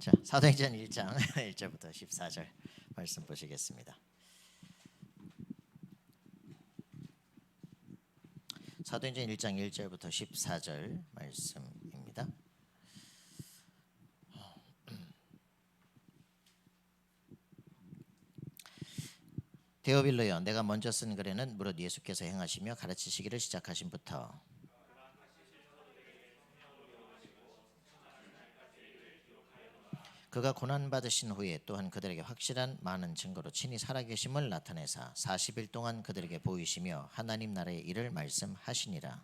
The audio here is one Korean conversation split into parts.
자, 사도행전 1장 1절부터 14절 말씀 보시겠습니다. 사도행전 1장 1절부터 14절 말씀입니다. 데오빌로여, 내가 먼저 쓴 글에는 무릇 예수께서 행하시며 가르치시기를 시작하심부터 그가 고난받으신 후에 또한 그들에게 확실한 많은 증거로 친히 살아계심을 나타내사 40일 동안 그들에게 보이시며 하나님 나라의 일을 말씀하시니라.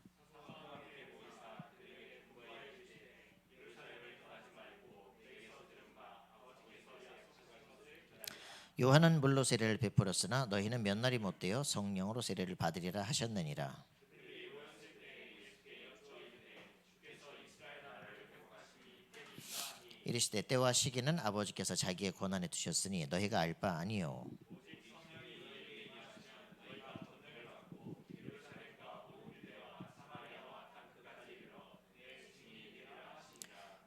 요한은 물로 세례를 베풀었으나 너희는 몇 날이 못되어 성령으로 세례를 받으리라 하셨느니라. 이르시되 때와 시기는 아버지께서 자기의 권한에 두셨으니 너희가 알 바 아니요.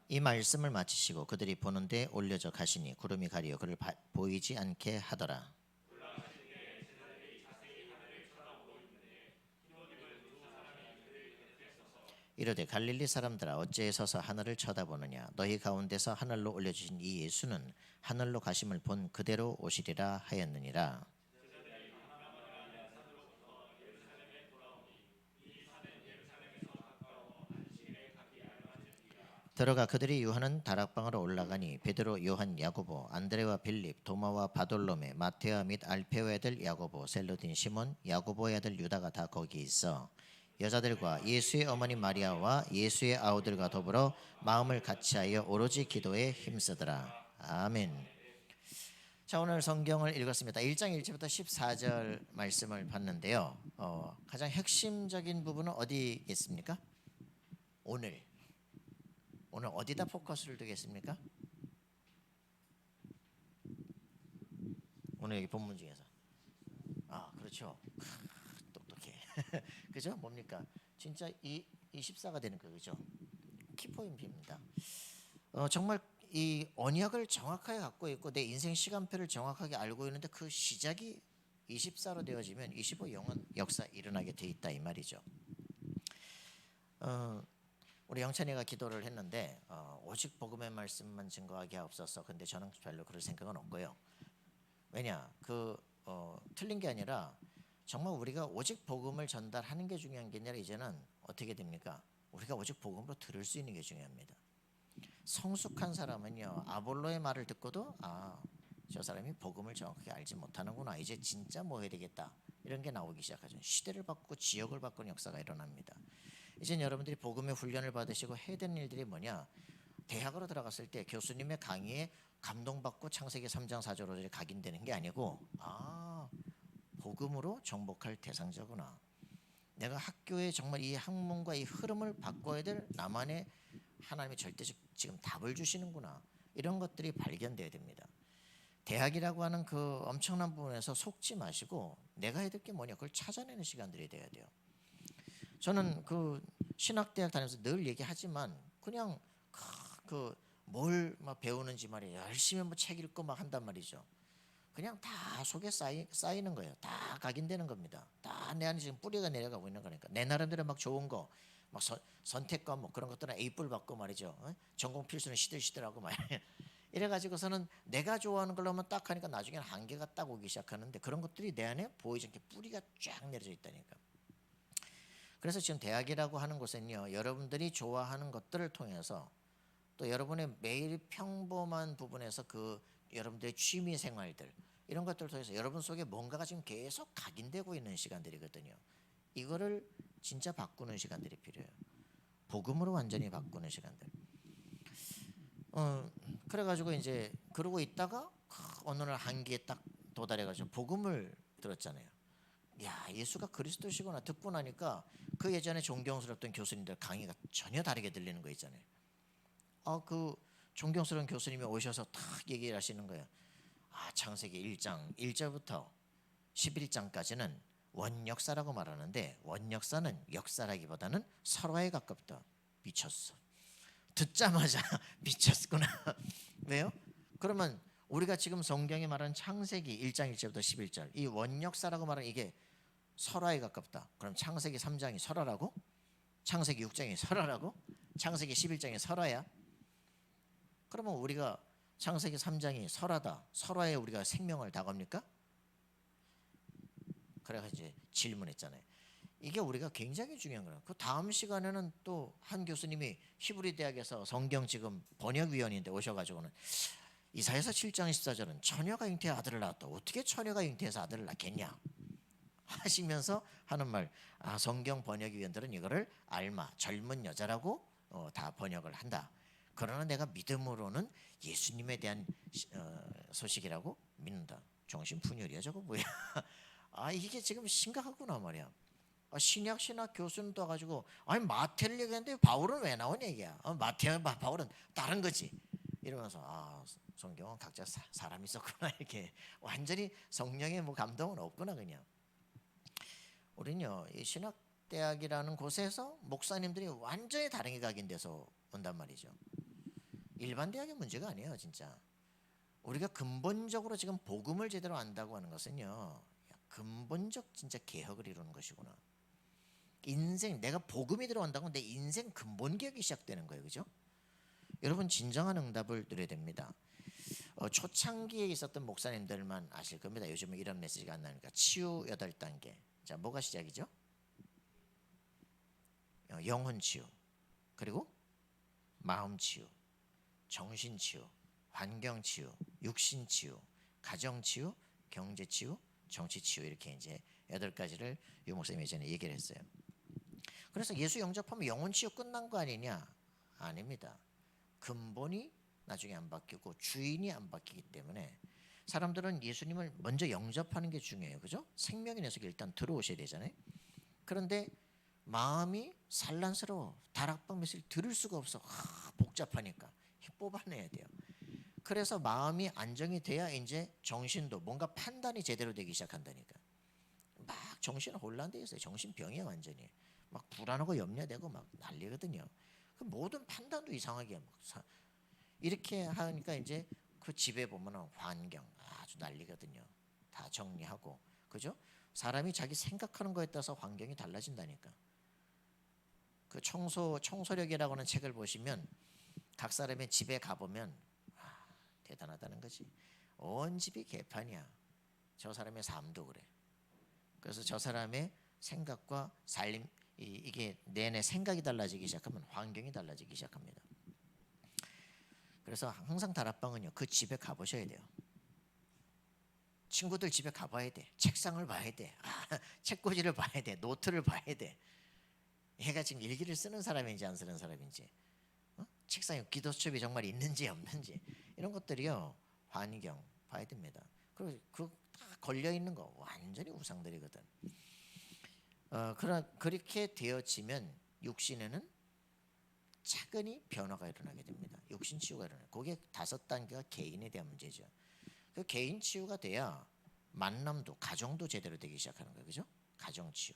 이 말씀을 마치시고 그들이 보는 데 올려져 가시니 구름이 가리어 그를 보이지 않게 하더라. 이르되 갈릴리 사람들아 어찌 서서 하늘을 쳐다보느냐. 너희 가운데서 하늘로 올려주신 이 예수는 하늘로 가심을 본 그대로 오시리라 하였느니라. 들어가 그들이 유하는 다락방으로 올라가니 베드로, 요한, 야고보, 안드레와 빌립, 도마와 바돌로메, 마테아 및 알페오의 아들 야고보, 셀로딘 시몬, 야고보의 아들 유다가 다 거기 있어 여자들과 예수의 어머니 마리아와 예수의 아우들과 더불어 마음을 같이하여 오로지 기도에 힘쓰더라. 아멘. 자, 오늘 성경을 읽었습니다. 1장 1절부터 14절 말씀을 봤는데요. 가장 핵심적인 부분은 어디겠습니까? 오늘 어디다 포커스를 두겠습니까? 오늘 여기 본문 중에서 그렇죠. 똑똑해. 그죠? 뭡니까? 진짜 이 14가 되는 거죠. 키포인트입니다. 정말 이 언약을 정확하게 갖고 있고 내 인생 시간표를 정확하게 알고 있는데 그 시작이 24로 되어지면 25 영원 역사 일어나게 돼 있다 이 말이죠. 우리 영찬이가 기도를 했는데 오직 복음의 말씀만 증거하게 하옵소서. 근데 저는 별로 그럴 생각은 없고요. 왜냐? 틀린 게 아니라 정말 우리가 오직 복음을 전달하는 게 중요한 게 아니라 이제는 어떻게 됩니까? 우리가 오직 복음으로 들을 수 있는 게 중요합니다. 성숙한 사람은요, 아볼로의 말을 듣고도 저 사람이 복음을 정확하게 알지 못하는구나. 이제 진짜 뭐 해야 되겠다. 이런 게 나오기 시작하죠. 시대를 바꾸고 지역을 바꾸는 역사가 일어납니다. 이제 여러분들이 복음의 훈련을 받으시고 해야 되는 일들이 뭐냐? 대학으로 들어갔을 때 교수님의 강의에 감동받고 창세기 3장 4절 5절에 각인되는 게 아니고 복음으로 정복할 대상자구나. 내가 학교에 정말 이 학문과 이 흐름을 바꿔야 될 나만의 하나님의 절대적 지금 답을 주시는구나. 이런 것들이 발견돼야 됩니다. 대학이라고 하는 그 엄청난 부분에서 속지 마시고 내가 해야 될 게 뭐냐 그걸 찾아내는 시간들이 돼야 돼요. 저는 그 신학대학 다니면서 늘 얘기하지만 그냥 뭘 막 배우는지 말이에요. 열심히 뭐 책 읽고 막 한단 말이죠. 그냥 다 속에 쌓이는 거예요. 다 각인되는 겁니다. 다 내 안에 지금 뿌리가 내려가고 있는 거니까. 내 나름대로 막 좋은 거, 막 선택과 뭐 그런 것들은 A뿔 받고 말이죠. 전공 필수는 시들시들하고 막 이래가지고서는 내가 좋아하는 걸로만 딱 하니까 나중에는 한계가 딱 오기 시작하는데 그런 것들이 내 안에 보이지 않게 뿌리가 쫙 내려져 있다니까. 그래서 지금 대학이라고 하는 곳은요, 여러분들이 좋아하는 것들을 통해서 또 여러분의 매일 평범한 부분에서 여러분들의 취미 생활들 이런 것들을 통해서 여러분 속에 뭔가가 지금 계속 각인되고 있는 시간들이거든요. 이거를 진짜 바꾸는 시간들이 필요해요. 복음으로 완전히 바꾸는 시간들. 그래가지고 이제 그러고 있다가 어느 날 한계에 딱 도달해가지고 복음을 들었잖아요. 야, 예수가 그리스도시구나 듣고 나니까 그 예전에 존경스럽던 교수님들 강의가 전혀 다르게 들리는 거 있잖아요. 그 존경스러운 교수님이 오셔서 탁 얘기를 하시는 거예요. 창세기 1장 1절부터 11장까지는 원역사라고 말하는데 원역사는 역사라기보다는 설화에 가깝다. 미쳤어. 듣자마자 미쳤구나. 왜요? 그러면 우리가 지금 성경에 말하는 창세기 1장 1절부터 11절 이 원역사라고 말하는 이게 설화에 가깝다. 그럼 창세기 3장이 설화라고? 창세기 6장이 설화라고? 창세기 11장이 설화야? 그러면 우리가 창세기 3장이 설화다. 설화에 우리가 생명을 다 겁니까? 그래서 이제 질문했잖아요. 이게 우리가 굉장히 중요한 거예요. 그 다음 시간에는 또 한 교수님이 히브리 대학에서 성경 지금 번역위원인데 오셔가지고는 이사야서 7장 14절은 처녀가 잉태해 아들을 낳았다. 어떻게 처녀가 잉태해서 아들을 낳겠냐 하시면서 하는 말. 성경 번역위원들은 이거를 알마 젊은 여자라고 다 번역을 한다. 그러나 내가 믿음으로는 예수님에 대한 소식이라고 믿는다. 정신분열이야 저거 뭐야. 이게 지금 심각하구나 말이야. 신약 교수는 또 가지고 마태를 얘기했는데 바울은 왜 나오냐 얘기야. 마태와 바울은 다른 거지. 이러면서 성경은 각자 사람이 있었구나 이렇게 완전히 성령의 뭐 감동은 없구나 그냥. 우리는요 이 신학대학이라는 곳에서 목사님들이 완전히 다른 각인 데서 온단 말이죠. 일반 대학의 문제가 아니에요 진짜. 우리가 근본적으로 지금 복음을 제대로 안다고 하는 것은요 근본적 진짜 개혁을 이루는 것이구나. 인생 내가 복음이 들어간다고 내 인생 근본 개혁이 시작되는 거예요, 그죠? 여러분 진정한 응답을 드려야 됩니다. 초창기에 있었던 목사님들만 아실 겁니다. 요즘은 이런 메시지가 안 나니까. 치유 8단계. 자, 뭐가 시작이죠? 영혼 치유, 그리고 마음 치유, 정신 치유, 환경 치유, 육신 치유, 가정 치유, 경제 치유, 정치 치유 이렇게 이제 8가지를 유 목사님이 예전에 얘기를 했어요. 그래서 예수 영접하면 영혼 치유 끝난 거 아니냐? 아닙니다. 근본이 나중에 안 바뀌고 주인이 안 바뀌기 때문에 사람들은 예수님을 먼저 영접하는 게 중요해요. 그죠? 생명의 녀석이 일단 들어오셔야 되잖아요. 그런데 마음이 산란스러워. 다락방 메시지를 들을 수가 없어. 복잡하니까 뽑아내야 돼요. 그래서 마음이 안정이 돼야 이제 정신도 뭔가 판단이 제대로 되기 시작한다니까. 막 정신 혼란돼 있어요. 정신병이야 완전히. 막 불안하고 염려되고 막 난리거든요. 그 모든 판단도 이상하게 막 이렇게 하니까 이제 그 집에 보면은 환경 아주 난리거든요. 다 정리하고 그죠? 사람이 자기 생각하는 거에 따라서 환경이 달라진다니까. 그 청소력이라고 하는 책을 보시면 각 사람의 집에 가보면 대단하다는 거지. 온 집이 개판이야. 저 사람의 삶도 그래. 그래서 저 사람의 생각과 살림 이게 내내 생각이 달라지기 시작하면 환경이 달라지기 시작합니다. 그래서 항상 다락방은요 그 집에 가보셔야 돼요. 친구들 집에 가봐야 돼. 책상을 봐야 돼. 책꽂이를 봐야 돼. 노트를 봐야 돼. 얘가 지금 일기를 쓰는 사람인지 안 쓰는 사람인지, 책상에 기도수첩이 정말 있는지 없는지 이런 것들이요 환경 봐야 됩니다. 그리고 그 다 걸려 있는 거 완전히 우상들이거든. 그렇게 되어지면 육신에는 차근히 변화가 일어나게 됩니다. 육신 치유가 일어나요. 그게 5단계가 개인에 대한 문제죠. 그 개인 치유가 돼야 만남도 가정도 제대로 되기 시작하는 거예요. 그죠? 가정 치유.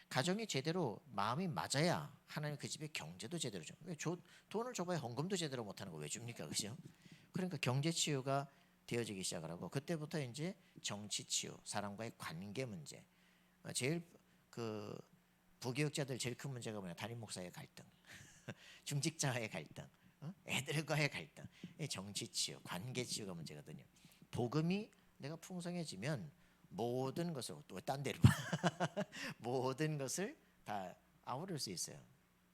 가정이 제대로 마음이 맞아야 하나님 그 집에 경제도 제대로 줘. 돈을 줘봐야 헌금도 제대로 못하는 거 왜 줍니까? 그죠? 그러니까 경제 치유가 되어지기 시작을 하고 그때부터 이제 정치 치유, 사람과의 관계 문제. 제일 그 부교육자들 제일 큰 문제가 뭐냐? 담임 목사의 갈등, 중직자와의 갈등, 애들과의 갈등. 정치 치유, 관계 치유가 문제거든요. 복음이 내가 풍성해지면 모든 것을 또 딴 데로 모든 것을 다 아우를 수 있어요.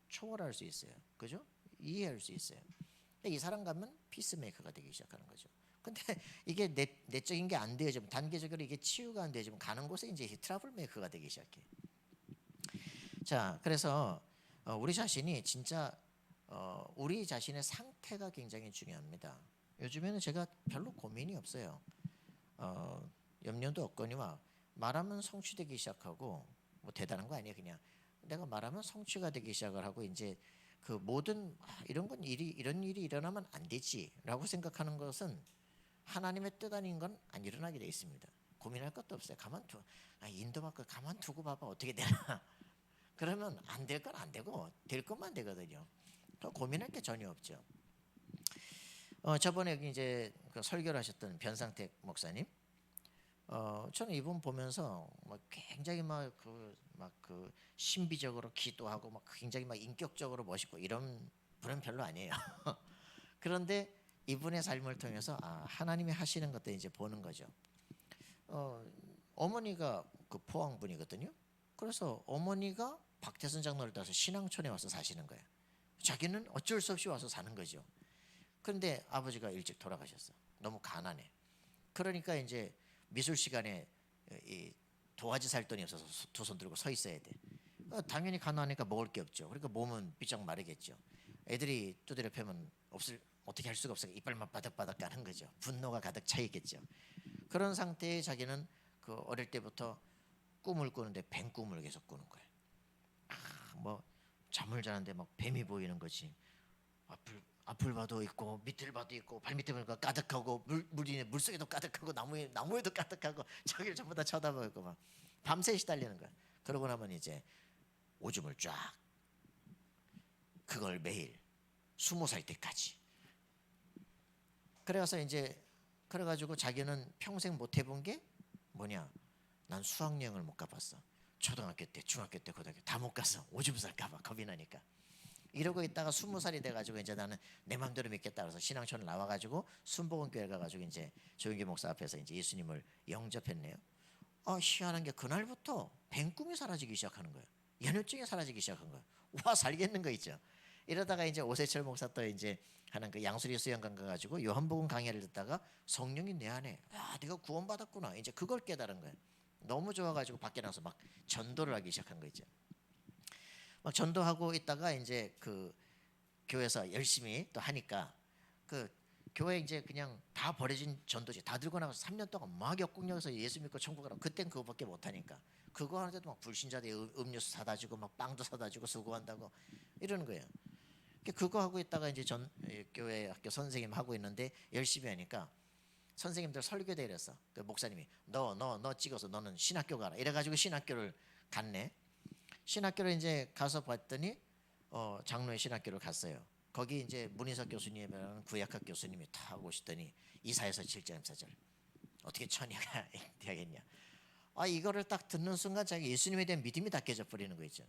초월할 수 있어요. 그죠? 이해할 수 있어요. 이 사람 가면 피스메이커가 되기 시작하는 거죠. 근데 이게 내적인 게 안 되어지면 단계적으로 이게 치유가 안 되어지면 가는 곳에 이제 트러블 메이커가 되기 시작해. 자, 그래서 우리 자신이 진짜 우리 자신의 상태가 굉장히 중요합니다. 요즘에는 제가 별로 고민이 없어요. 염려도 없거니와 말하면 성취되기 시작하고 뭐 대단한 거 아니에요. 그냥 내가 말하면 성취가 되기 시작을 하고 이제 그 모든 이런 일이 일어나면 안 되지라고 생각하는 것은 하나님의 뜻 아닌 건 안 일어나게 돼 있습니다. 고민할 것도 없어요. 인도받고 가만두고 봐봐 어떻게 되나. 그러면 안 될 건 안 되고 될 것만 되거든요. 더 고민할 게 전혀 없죠. 저번에 이제 그 설교를 하셨던 변상택 목사님, 저는 이분 보면서 막 굉장히 막 그 신비적으로 기도하고 막 굉장히 막 인격적으로 멋있고 이런 분은 별로 아니에요. 그런데 이분의 삶을 통해서 하나님이 하시는 것들 이제 보는 거죠. 어머니가 그 포항 분이거든요. 그래서 어머니가 박태선 장로를 따라서 신앙촌에 와서 사시는 거예요. 자기는 어쩔 수 없이 와서 사는 거죠. 그런데 아버지가 일찍 돌아가셨어. 너무 가난해. 그러니까 이제 미술 시간에 이 도화지 살 돈이 없어서 두 손 들고 서 있어야 돼. 당연히 가난하니까 먹을 게 없죠. 그러니까 몸은 비쩍 마르겠죠. 애들이 두드려 패면 어떻게 할 수가 없어요. 이빨만 바닥바닥 까는 거죠. 분노가 가득 차 있겠죠. 그런 상태에 자기는 그 어릴 때부터 꿈을 꾸는데 뱀 꿈을 계속 꾸는 거예요. 뭐 잠을 자는데 막 뱀이 보이는 거지. 앞을 봐도 있고 밑을 봐도 있고 발밑에 보니까 가득하고 물속에도 가득하고 나무에도 가득하고 저기를 전부 다 쳐다보고 막 밤새 시달리는 거야. 그러고 나면 이제 오줌을 쫙, 그걸 매일 20살 때까지. 그래가지고 자기는 평생 못 해본 게 뭐냐? 난 수학여행을 못 가봤어. 초등학교 때, 중학교 때, 고등학교 다 못 갔어. 오줌 쌀까봐 겁이 나니까. 이러고 있다가 20살이 돼가지고 이제 나는 내 마음대로 믿겠다 그래서 신앙촌을 나와가지고 순복음교회 가가지고 이제 조영기 목사 앞에서 이제 예수님을 영접했네요. 희한한 게 그날부터 뱀꿈이 사라지기 시작하는 거예요. 연혈증이 사라지기 시작한 거예요. 와 살겠는 거 있죠. 이러다가 이제 오세철 목사 또 이제 하는 그 양수리 수영관 가가지고 요한복음 강의를 듣다가 성령이 내 안에 내가 구원받았구나 이제 그걸 깨달은 거예요. 너무 좋아가지고 밖에 나가서 막 전도를 하기 시작한 거 있죠. 막 전도하고 있다가 이제 그 교회에서 열심히 또 하니까 그 교회 이제 그냥 다 버려진 전도지 다 들고 나가서 3년 동안 막 역국역에서 예수 믿고 천국 가라고. 그땐 그거밖에 못 하니까 그거 하는데도 막 불신자들 음료수 사다 주고 막 빵도 사다 주고 수고한다고 이러는 거예요. 그거 하고 있다가 이제 교회 학교 선생님 하고 있는데 열심히 하니까 선생님들 설교대 이랬어. 그 목사님이 너 찍어서 너는 신학교 가라 이래가지고 신학교를 갔네. 신학교를 이제 가서 봤더니 장로의 신학교를 갔어요. 거기 이제 문희석 교수님이라는 구약학 교수님이 딱 오시더니 이사야서 7장 14절 어떻게 천의가 되겠냐. 이거를 딱 듣는 순간 자기 예수님에 대한 믿음이 다 깨져 버리는 거 있죠.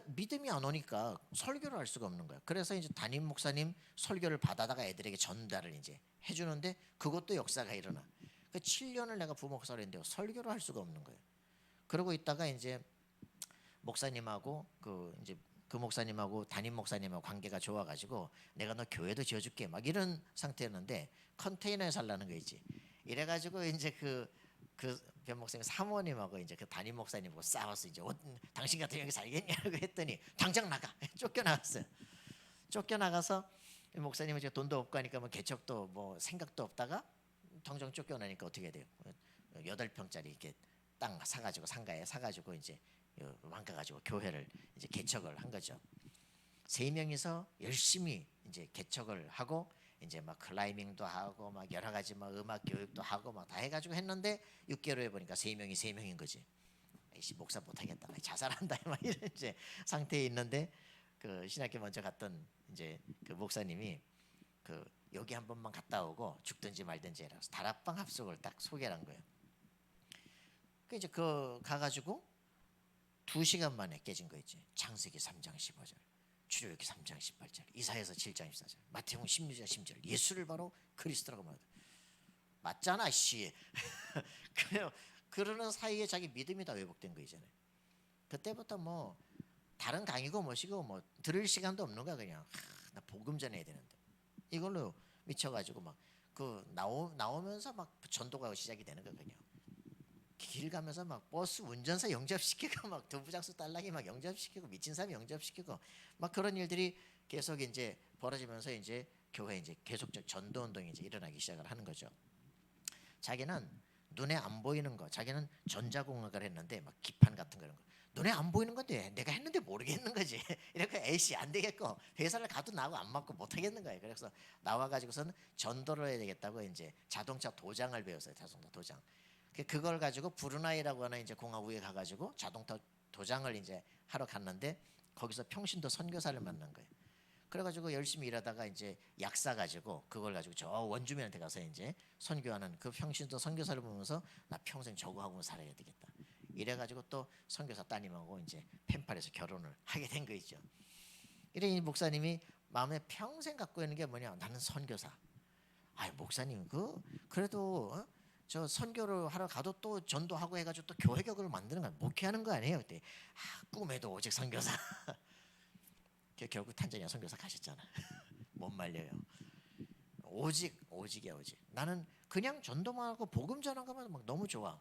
믿음이 안 오니까 설교를 할 수가 없는 거야. 그래서 이제 담임 목사님 설교를 받아다가 애들에게 전달을 이제 해주는데 그것도 역사가 일어나. 그 7년을 내가 부목사를 했는데 설교를 할 수가 없는 거예요. 그러고 있다가 이제 목사님하고 그 목사님하고 담임 목사님하고 관계가 좋아가지고 내가 너 교회도 지어줄게 막 이런 상태였는데 컨테이너에 살라는 거 있지. 이래가지고 이제 변 목사님 사모님하고 이제 그 담임 목사님하고 싸웠어. 이제 당신 같은 여기 살겠냐고 했더니 당장 나가 쫓겨나갔어요. 쫓겨나가서 목사님은 이제 돈도 없고 하니까 뭐 개척도 뭐 생각도 없다가 당장 쫓겨나니까 어떻게 돼요? 8평짜리 이렇게 땅 사가지고 상가에 사가지고 이제 망가가지고 교회를 이제 개척을 한 거죠. 3명이서 열심히 이제 개척을 하고 이제 막 클라이밍도 하고 막 여러 가지 막 음악 교육도 하고 막 다 해가지고 했는데 6개월 후에 보니까 3명인 거지. 이씨 목사 못하겠다, 자살한다 막 이런 이제 상태에 있는데 그 신학교 먼저 갔던 이제 그 목사님이 여기 한 번만 갔다 오고 죽든지 말든지 해라서 다락방 합숙을 딱 소개를 한 거예요. 그 이제 가가지고 2시간 만에 깨진 거 있지. 창세기 3장 15절, 출애굽기 3장 18절, 이사야서 7장 14절, 마태복음 16장 10절, 예수를 바로 그리스도라고 말하다. 맞잖아, 씨. 그러는 사이에 자기 믿음이 다 회복된 거 있잖아요. 그때부터 뭐 다른 강의고 뭐시고 뭐 들을 시간도 없는 거야. 그냥 나 복음 전해야 되는데 이걸로 미쳐가지고 막 나오면서 막 전도가 시작이 되는 거야. 그냥 길 가면서 막 버스 운전사 영접시키고 막 두부장수 딸랑이 막 영접시키고 미친 사람 영접시키고 막 그런 일들이 계속 이제 벌어지면서 이제 교회 이제 계속적 전도 운동이 이제 일어나기 시작을 하는 거죠. 자기는 눈에 안 보이는 거, 자기는 전자공학을 했는데 막 기판 같은 거 이런 거 눈에 안 보이는 건데 내가 했는데 모르겠는 거지. 이렇게 에이씨 안 되겠고 회사를 가도 나하고 안 맞고 못 하겠는 거예요. 그래서 나와가지고서는 전도를 해야 되겠다고 이제 자동차 도장을 배웠어요. 자동차 도장. 그걸 가지고 브루나이라고 하는 이제 공화국에 가가지고 자동차 도장을 이제 하러 갔는데 거기서 평신도 선교사를 만난 거예요. 그래가지고 열심히 일하다가 이제 약 사가지고 그걸 가지고 저 원주민한테 가서 이제 선교하는 그 평신도 선교사를 보면서 나 평생 저거 하고 살아야 되겠다. 이래가지고 또 선교사 따님하고 이제 펜팔에서 결혼을 하게 된 거 있죠. 이래 이 목사님이 마음에 평생 갖고 있는 게 뭐냐? 나는 선교사. 아, 목사님 그래도 저 선교를 하러 가도 또 전도하고 해가지고 또 교회격을 만드는 거 목회하는 거 아니에요? 그때 꿈에도 오직 선교사. 결국 탄자니아 선교사 가셨잖아. 못 말려요. 오직이야 오직. 나는 그냥 전도만 하고 복음 전한 것만 막 너무 좋아.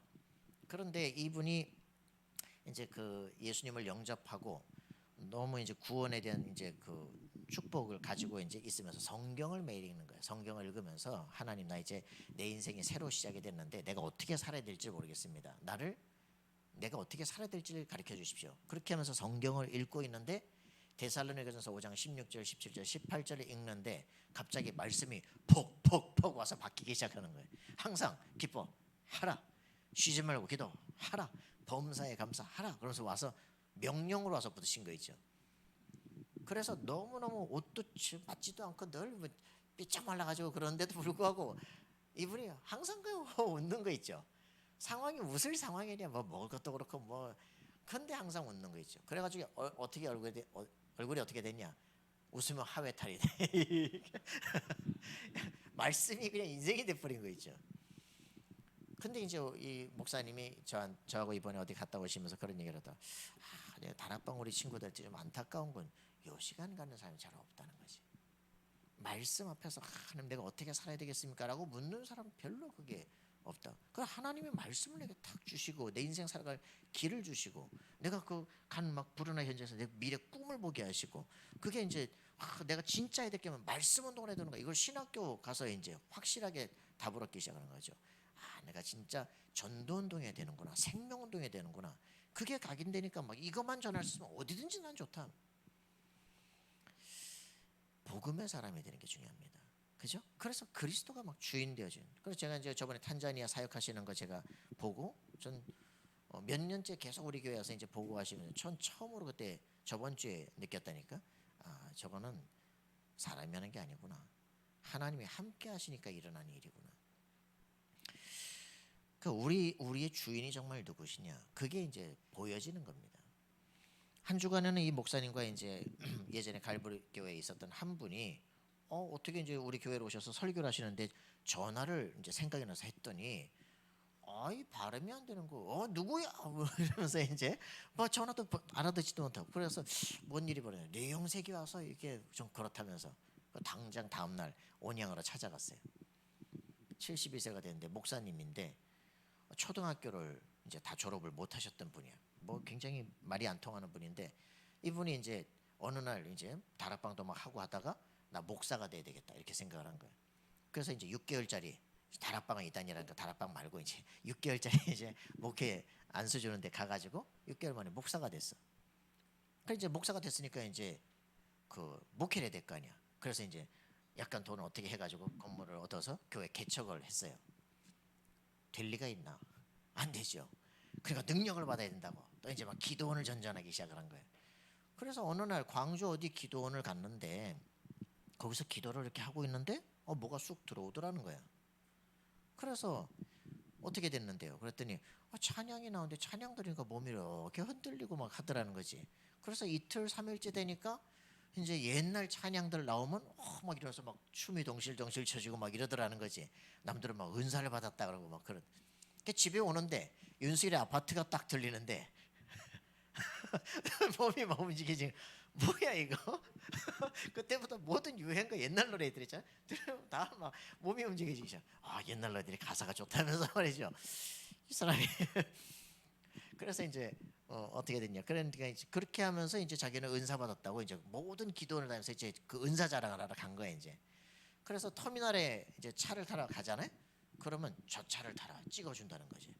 그런데 이분이 이제 그 예수님을 영접하고 너무 이제 구원에 대한 이제 그 축복을 가지고 이제 있으면서 성경을 매일 읽는 거예요. 성경을 읽으면서 하나님 나 이제 내 인생이 새로 시작이 됐는데 내가 어떻게 살아야 될지 모르겠습니다. 내가 어떻게 살아야 될지를 가르쳐 주십시오. 그렇게 하면서 성경을 읽고 있는데 데살로니가전서 5장 16절, 17절, 18절을 읽는데 갑자기 말씀이 폭폭폭 와서 바뀌기 시작하는 거예요. 항상 기뻐하라, 쉬지 말고 기도하라, 범사에 감사하라. 그러면서 와서 명령으로 와서 부딪힌 거 있죠. 그래서 너무너무 옷도 맞지도 않고 늘 삐쩍 말라가지고 그런데도 불구하고 이분이 항상 웃는 거 있죠. 상황이 웃을 상황이냐 뭐 먹을 것도 그렇고 뭐 근데 항상 웃는 거 있죠. 그래가지고 어떻게 얼굴이 어떻게 됐냐? 웃으면 하회탈이 돼. 말씀이 그냥 인생이 돼버린 거 있죠. 근데 이제 이 목사님이 저하고 이번에 어디 갔다 오시면서 그런 얘기를 하다. 내가 다락방 우리 친구들 좀 안타까운 건 요 시간 갖는 사람이 잘 없다는 거지. 말씀 앞에서 하나님 내가 어떻게 살아야 되겠습니까? 라고 묻는 사람 별로 그게 없다. 그 하나님의 말씀을 내게 탁 주시고 내 인생 살아갈 길을 주시고 내가 그 간 막 불운한 현장에서 내 미래 꿈을 보게 하시고 그게 이제 내가 진짜 해야 될 게 말씀 운동을 해야 되는 거야. 이걸 신학교 가서 이제 확실하게 답을 얻기 시작하는 거죠. 내가 진짜 전도 운동해야 되는구나. 생명 운동해야 되는구나. 그게 각인되니까 막 이것만 전할 수 있으면 어디든지 난 좋다. 복음의 사람이 되는 게 중요합니다. 그죠? 그래서 그리스도가 막 주인 되어진. 그래서 제가 이제 저번에 탄자니아 사역하시는 거 제가 보고 전 몇 년째 계속 우리 교회 와서 이제 보고 하시면서 전 처음으로 그때 저번 주에 느꼈다니까. 저거는 사람이 하는 게 아니구나. 하나님이 함께 하시니까 일어나는 일이구나. 그 우리의 주인이 정말 누구시냐? 그게 이제 보여지는 겁니다. 한 주간에는 이 목사님과 이제 예전에 갈보리 교회에 있었던 한 분이 어떻게 이제 우리 교회로 오셔서 설교를 하시는데 전화를 이제 생각이 나서 했더니 이 발음이 안 되는 거 누구야? 뭐 이러면서 이제 뭐 전화도 알아듣지도 못하고 그래서 뭔 일이 벌어요? 뇌영색이 와서 이렇게 좀 그렇다면서 당장 다음날 온양으로 찾아갔어요. 71세가 됐는데 목사님인데 초등학교를 이제 다 졸업을 못 하셨던 분이야. 뭐 굉장히 말이 안 통하는 분인데 이분이 이제 어느 날 이제 다락방도 막 하고 하다가 나 목사가 돼야 되겠다 이렇게 생각을 한 거야. 그래서 이제 6개월짜리 다락방을 이다니라니까 다락방 말고 이제 6개월짜리 이제 목회 안수 주는데 가가지고 6개월 만에 목사가 됐어. 그래서 이제 목사가 됐으니까 이제 그 목회를 해야 될 거 아니야. 그래서 이제 약간 돈을 어떻게 해가지고 건물을 얻어서 교회 개척을 했어요. 될 리가 있나? 안 되죠. 그러니까 능력을 받아야 된다고. 또 이제 막 기도원을 전전하기 시작을 한 거예요. 그래서 어느 날 광주 어디 기도원을 갔는데 거기서 기도를 이렇게 하고 있는데 뭐가 쑥 들어오더라는 거야. 그래서 어떻게 됐는데요? 그랬더니 찬양이 나오는데 찬양 들으니까 몸이 이렇게 흔들리고 막 하더라는 거지. 그래서 이틀 3일째 되니까 이제 옛날 찬양들 나오면 막 이러면서 막 춤이 덩실덩실 쳐지고 막 이러더라는 거지. 남들은 막 은사를 받았다 그러고 막 그런. 집에 오는데 윤수일의 아파트가 딱 들리는데 몸이 막 움직이지. 뭐야 이거? 그때부터 모든 유행가 옛날 노래들 있잖아. 들으면 다 막 몸이 움직이기 시작. 옛날 노래들이 가사가 좋다면서 말이죠. 이 사람이 그래서 이제 어떻게 됐냐? 그러니까 이제 그렇게 하면서 이제 자기는 은사 받았다고 이제 모든 기도원을 다니면서 이제 그 은사 자랑을 하러 간 거야 이제. 그래서 터미널에 이제 차를 타러 가잖아요. 그러면 저 차를 타라 찍어준다는 거지.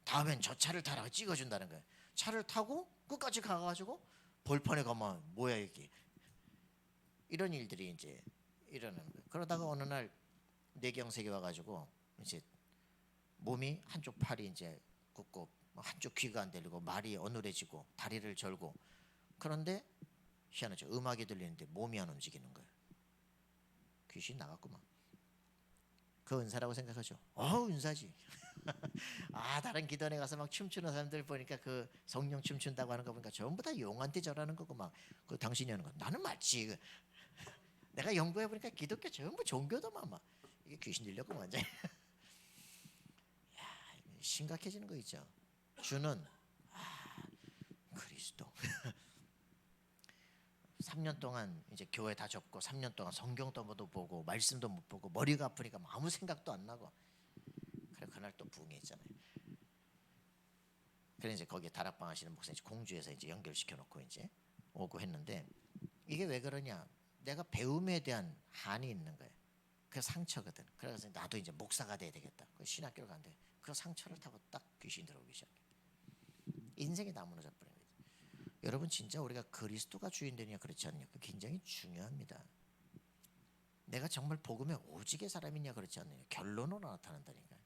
다음엔 저 차를 타라 찍어준다는 거야. 차를 타고 끝까지 가가지고 벌판에 가면 뭐야 이게. 이런 일들이 이제 일어나는 거예요. 그러다가 어느 날 뇌경색이 와가지고 이제 몸이 한쪽 팔이 이제 굽고 한쪽 귀가 안 들리고 말이 어눌해지고 다리를 절고 그런데 희한하죠. 음악이 들리는데 몸이 안 움직이는 거예요. 귀신 나갔구만. 그 은사라고 생각하죠. 은사지. 다른 기도원에 가서 막 춤추는 사람들 보니까 그 성령 춤춘다고 하는 거 보니까 전부 다 용한테 절하는 거고 막 그 당신이 하는 거 나는 맞지. 내가 연구해 보니까 기독교 전부 종교도만 막 이게 귀신 들렸구만 완전. 심각해지는 거 있죠. 주는 그리스도. 3년 동안 이제 교회 다 접고 3년 동안 성경도 못 보고 말씀도 못 보고 머리가 아프니까 아무 생각도 안 나고 그래 그날 또 부흥했잖아요. 그래 이제 거기에 다락방 하시는 목사님 공주에서 이제 연결시켜 놓고 이제 오고 했는데 이게 왜 그러냐? 내가 배움에 대한 한이 있는 거예요. 그 상처거든. 그래서 나도 이제 목사가 돼야 되겠다. 그 신학교를 간대. 그 상처를 타고 딱 귀신 들어오기 시작해. 인생이 다 무너져 버린 거죠. 여러분 진짜 우리가 그리스도가 주인 되냐 그렇지 않냐 그 굉장히 중요합니다. 내가 정말 복음에 오직의 사람이냐 그렇지 않느냐 결론으로 나타난다니까요.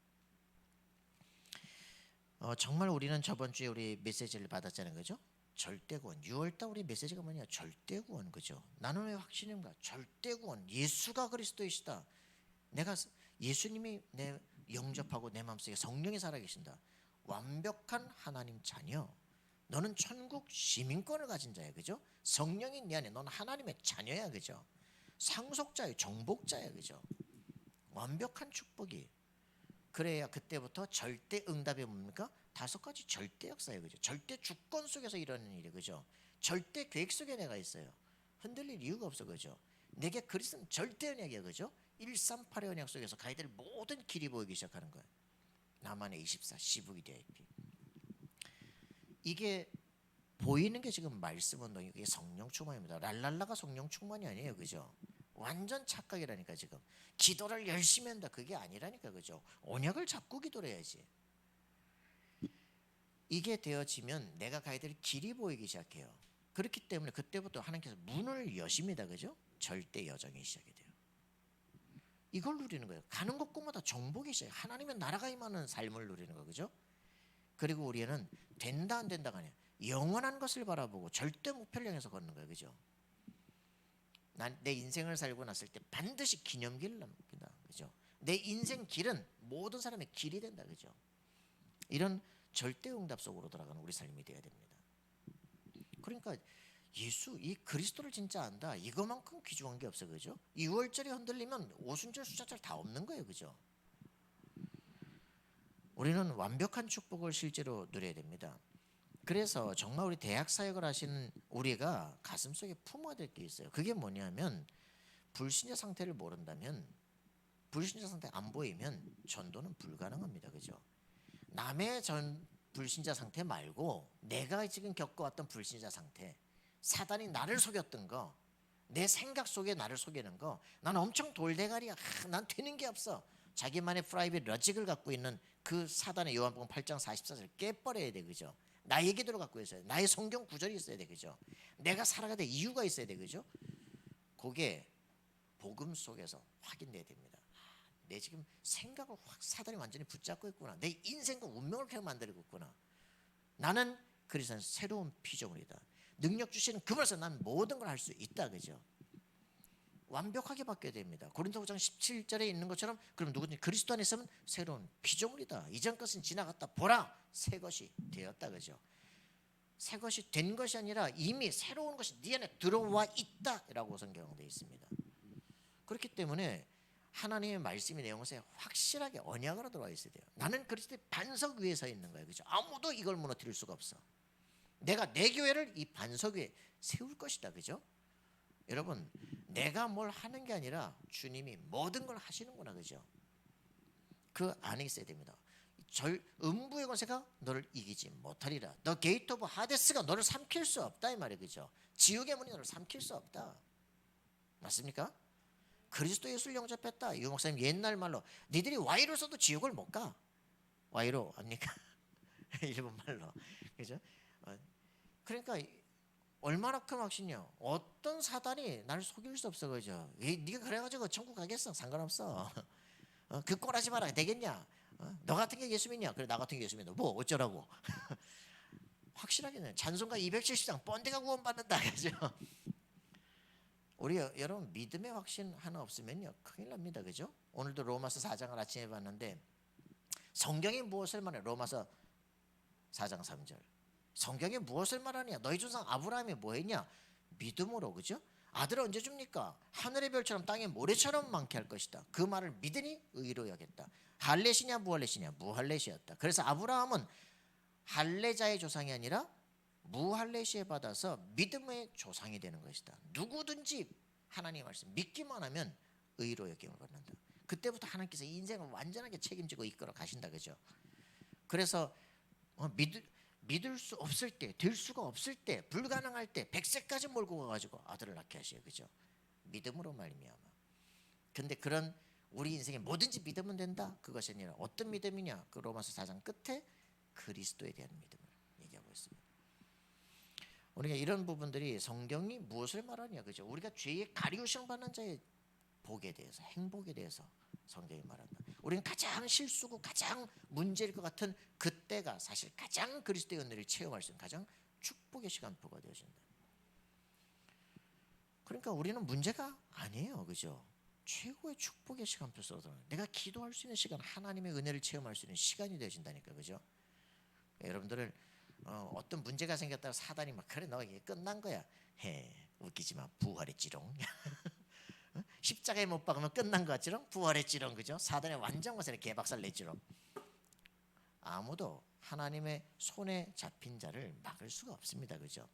정말 우리는 저번 주에 우리 메시지를 받았잖아요, 그죠? 절대구원. 6월달 우리 메시지가 뭐냐? 절대구원, 그죠? 나는 왜 확신인가? 절대구원. 예수가 그리스도이시다. 내가 예수님이 내 영접하고 내 마음속에 성령이 살아계신다. 완벽한 하나님 자녀. 너는 천국 시민권을 가진 자야, 그죠? 성령이 네 안에. 너는 하나님의 자녀야, 그죠? 상속자야, 정복자야, 그죠? 완벽한 축복이. 그래야 그때부터 절대 응답이 뭡니까? 5가지 절대 역사예요, 그죠? 절대 주권 속에서 일어나는 일이 그죠? 절대 계획 속에 내가 있어요. 흔들릴 이유가 없어, 그죠? 내게 그리스도는 절대 언약이야, 그죠? 138의 언약 속에서 가야 될 모든 길이 보이기 시작하는 거예요. 나만의 24 시북이 되어 있기. 이게 보이는 게 지금 말씀 운동 이게 성령 충만입니다. 랄랄라가 성령 충만이 아니에요, 그죠? 완전 착각이라니까 지금. 기도를 열심히 한다 그게 아니라니까, 그죠? 언약을 잡고 기도를 해야지. 이게 되어지면 내가 가야 될 길이 보이기 시작해요. 그렇기 때문에 그때부터 하나님께서 문을 여십니다, 그죠? 절대 여정이 시작이 돼요. 이걸 누리는 거예요. 가는 곳곳마다 정복이 시작해요. 하나님의 나라가 임하는 삶을 누리는 거, 그죠? 그리고 우리는 된다 안 된다가 아니에요. 영원한 것을 바라보고 절대 목표를 향해서 걷는 거예요, 그죠? 난 내 인생을 살고 났을 때 반드시 기념기를 남깁니다, 그죠? 내 인생 길은 모든 사람의 길이 된다, 그죠? 이런 절대 응답 속으로 들어가는 우리 삶이 되어야 됩니다. 그러니까 예수 이 그리스도를 진짜 안다. 이거만큼 귀중한 게 없어, 그죠? 6월절이 흔들리면 오순절 수자절 다 없는 거예요, 그죠? 우리는 완벽한 축복을 실제로 누려야 됩니다. 그래서 정말 우리 대학 사역을 하시는 우리가 가슴속에 품어야 될 게 있어요. 그게 뭐냐면 불신자 상태를 모른다면 불신자 상태 안 보이면 전도는 불가능합니다, 그죠? 남의 불신자 상태 말고 내가 지금 겪어왔던 불신자 상태, 사단이 나를 속였던 거, 내 생각 속에 나를 속이는 거, 난 엄청 돌대가리야, 난 되는 게 없어, 자기만의 프라이빗 러직을 갖고 있는 그 사단의 요한복음 8장 44절 깨버려야 돼, 그죠? 나의 기도를 갖고 있어야 돼. 나의 성경 구절이 있어야 돼, 그죠? 내가 살아가야 될 이유가 있어야 돼, 그죠? 그게 복음 속에서 확인돼야 됩니다. 내 지금 생각을 확 사단이 완전히 붙잡고 있구나. 내 인생과 운명을 그냥 만들고 있구나. 나는 그리스도는 새로운 피조물이다. 능력 주시는 그분에서 난 모든 걸 할 수 있다, 그죠? 완벽하게 바뀌어야 됩니다. 고린도 5장 17절에 있는 것처럼 그럼 누구든지 그리스도 안에 있으면 새로운 피조물이다. 이전 것은 지나갔다. 보라, 새 것이 되었다, 그죠? 새 것이 된 것이 아니라 이미 새로운 것이 네 안에 들어와 있다라고 성경에 있습니다. 그렇기 때문에 하나님의 말씀이 내 영혼에 확실하게 언약으로 들어와 있어야 돼요. 나는 그리스도의 반석 위에 서 있는 거예요, 그죠? 아무도 이걸 무너뜨릴 수가 없어. 내가 내 교회를 이 반석 위에 세울 것이다, 그죠? 여러분, 내가 뭘 하는 게 아니라 주님이 모든 걸 하시는구나, 그죠? 그 안에 있어야 됩니다. 음부의 권세가 너를 이기지 못하리라. 너 게이트 오브 하데스가 너를 삼킬 수 없다, 이 말이에요, 그죠? 지옥의 문이 너를 삼킬 수 없다. 맞습니까? 그리스도 예수를 영접했다. 유 목사님 옛날 말로 니들이 Y로 써도 지옥을 못 가. Y로 압니까? 일본 말로, 그죠? 그러니까 얼마나 큰 확신이요. 어떤 사단이 나를 속일 수 없어, 그죠? 네가 그래가지고 천국 가겠어? 상관없어. 그 꼴하지 마라. 되겠냐? 너 같은 게 예수 믿냐? 그래, 나 같은 게 예수 믿어. 뭐 어쩌라고? 확실하게 찬송가 270장 번데가 구원받는다 그죠? 우리 여러분 믿음의 확신 하나 없으면요 큰일 납니다 그죠? 오늘도 로마서 4장을 아침에 봤는데 성경이 무엇을 말해? 로마서 4장 3절 성경이 무엇을 말하냐? 너희 조상 아브라함이 뭐했냐? 믿음으로 그죠? 아들을 언제 줍니까? 하늘의 별처럼 땅의 모래처럼 많게 할 것이다. 그 말을 믿으니 의로 여겼다. 할렛이냐 무할렛이냐? 무할렛이었다. 그래서 아브라함은 할례자의 조상이 아니라 무할렛이 받아서 믿음의 조상이 되는 것이다. 누구든지 하나님의 말씀 믿기만 하면 의로 여김을 받는다. 그때부터 하나님께서 인생을 완전하게 책임지고 이끌어 가신다 그죠? 그래서 믿을 수 없을 때, 될 수가 없을 때, 불가능할 때 100세까지 몰고 가가지고 아들을 낳게 하셔요 그죠? 믿음으로 말미암아. 근데 그런 우리 인생에 뭐든지 믿으면 된다 그것이 아니라 어떤 믿음이냐? 그 로마서 4장 끝에 그리스도에 대한 믿음을 얘기하고 있습니다. 우리가 이런 부분들이 성경이 무엇을 말하냐 그죠? 우리가 죄의 가리우심을 받는 자의 복에 대해서 행복에 대해서 성경이 말한다. 우리는 가장 실수고 가장 문제일 것 같은 그때가 사실 가장 그리스도의 은혜를 체험할 수 있는 가장 축복의 시간표가 되어진다. 그러니까 우리는 문제가 아니에요 그죠? 최고의 축복의 시간표 속에서 내가 기도할 수 있는 시간 하나님의 은혜를 체험할 수 있는 시간이 되어진다니까 그죠? 여러분들은 어떤 문제가 생겼다고 사단이 막 그래 너 이게 끝난 거야 웃기지 마 부활했지롱 십자가에 못 박으면 끝난 것 같지롱 부활했지롱 그죠? 사단의 완전 것에 개박살 냈지롱. 아무도 하나님의 손에 잡힌 자를 막을 수가 없습니다 그죠?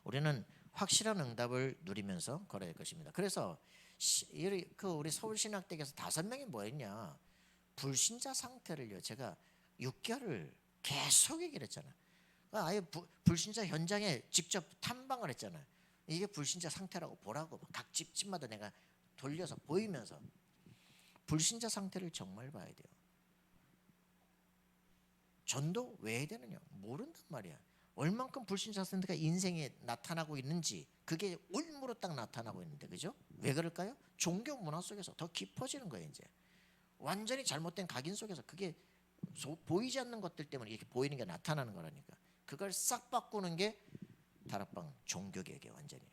우리는 확실한 응답을 누리면서 걸어야 할 것입니다. 그래서 우리 서울신학대학에서 5명이 뭐했냐 불신자 상태를요 제가 6개월을 계속 얘기를 했잖아요. 아예 불신자 현장에 직접 탐방을 했잖아요. 이게 불신자 상태라고 보라고 각 집마다 내가 돌려서 보이면서 불신자 상태를 정말 봐야 돼요. 전도 왜 해야 되느냐 모른단 말이야. 얼만큼 불신자 상태가 인생에 나타나고 있는지 그게 올무로 딱 나타나고 있는데 그죠? 왜 그럴까요? 종교 문화 속에서 더 깊어지는 거예요. 이제 완전히 잘못된 각인 속에서 그게 보이지 않는 것들 때문에 이렇게 보이는 게 나타나는 거라니까. 그걸 싹 바꾸는 게 다락방 종교개혁이에요. 완전히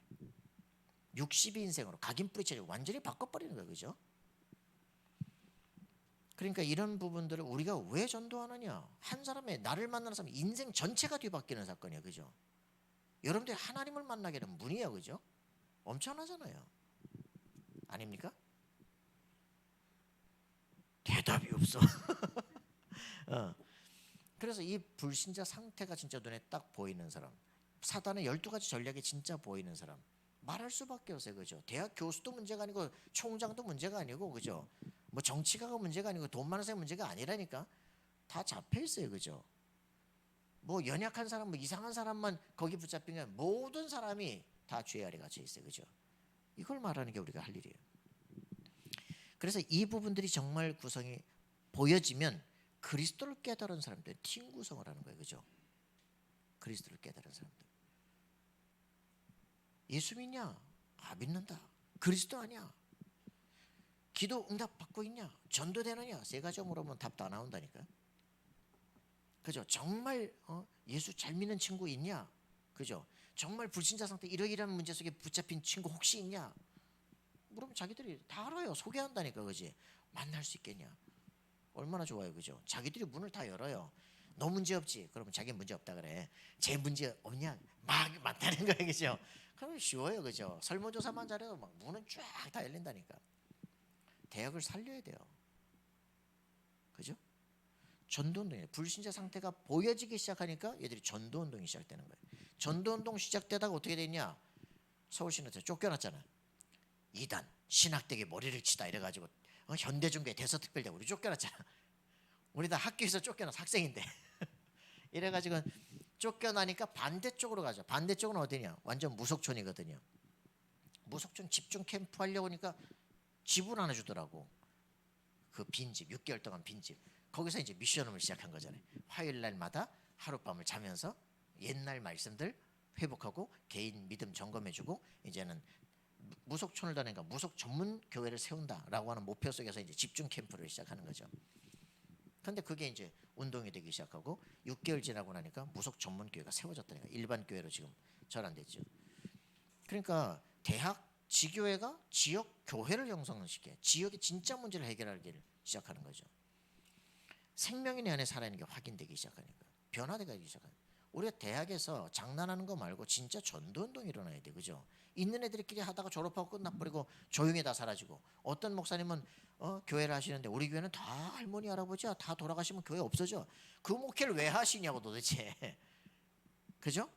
62인생으로 각인 뿌리채를 완전히 바꿔버리는 거예요. 그죠? 그러니까 이런 부분들을 우리가 왜 전도하느냐, 한 사람의 나를 만나는 사람 인생 전체가 뒤바뀌는 사건이에요. 그죠? 여러분들이 하나님을 만나게 되는 문이에요. 그죠? 엄청나잖아요. 아닙니까? 대답이 없어. 그래서 이 불신자 상태가 진짜 눈에 딱 보이는 사람, 사단의 12가지 전략이 진짜 보이는 사람 말할 수밖에 없어요. 그죠? 대학 교수도 문제가 아니고 총장도 문제가 아니고 그죠? 뭐 정치가가 문제가 아니고 돈 많은 사람이 문제가 아니라니까. 다 잡혀 있어요. 그죠? 뭐 연약한 사람, 뭐 이상한 사람만 거기 붙잡힌 게 모든 사람이 다 죄 아래 갇혀 있어요. 그죠? 이걸 말하는 게 우리가 할 일이에요. 그래서 이 부분들이 정말 구성이 보여지면 그리스도를 깨달은 사람들 팀 구성을 하는 거예요. 그죠? 그리스도를 깨달은 사람들. 예수 믿냐? 아 믿는다. 그리스도 아니야? 기도 응답 받고 있냐? 전도되느냐? 3가지 물어보면 답 다 나온다니까. 그죠? 정말 예수 잘 믿는 친구 있냐? 그죠? 정말 불신자 상태 이러이러한 문제 속에 붙잡힌 친구 혹시 있냐? 물어보면 자기들이 다 알아요. 소개한다니까. 그지? 만날 수 있겠냐? 얼마나 좋아요. 그죠? 자기들이 문을 다 열어요. 너 문제 없지? 그러면 자기 문제 없다 그래. 제 문제 없냐? 막 많다는 거예요. 그죠? 그러면 쉬워요. 그죠? 설문조사만 잘해도 막 문은 쫙 다 열린다니까. 대학을 살려야 돼요. 그죠? 전도운동이에요. 불신자 상태가 보여지기 시작하니까 얘들이 전도운동이 시작되는 거예요. 전도운동 시작되다가 어떻게 됐냐? 서울신학대 쫓겨났잖아. 2단 신학대에 머리를 치다 이래가지고 현대중계 대서특별대 우리 쫓겨났잖아. 우리 다 학교에서 쫓겨나서 학생인데 이래가지고 쫓겨나니까 반대쪽으로 가죠. 반대쪽은 어디냐? 완전 무속촌이거든요. 무속촌 집중 캠프 하려고 하니까 집을 하나 주더라고. 그 빈집 6개월 동안 빈집. 거기서 이제 미션을 시작한 거잖아요. 화요일 날마다 하룻밤을 자면서 옛날 말씀들 회복하고 개인 믿음 점검해주고 이제는 무속촌을 다니니까 무속 전문 교회를 세운다라고 하는 목표 속에서 이제 집중 캠프를 시작하는 거죠. 근데 그게 이제 운동이 되기 시작하고 6개월 지나고 나니까 무속 전문 교회가 세워졌다니까. 일반 교회로 지금 전환됐죠. 그러니까 대학 지교회가 지역 교회를 형성시켜 지역의 진짜 문제를 해결하기를 시작하는 거죠. 생명이 내 안에 살아있는 게 확인되기 시작하니까 변화되기 시작하니까 우리가 대학에서 장난하는 거 말고 진짜 전도운동이 일어나야 돼, 그죠? 있는 애들끼리 하다가 졸업하고 끝나버리고 조용히 다 사라지고 어떤 목사님은 교회를 하시는데 우리 교회는 다 할머니 할아버지야 다 돌아가시면 교회 없어져. 그 목회를 왜 하시냐고 도대체. 그죠?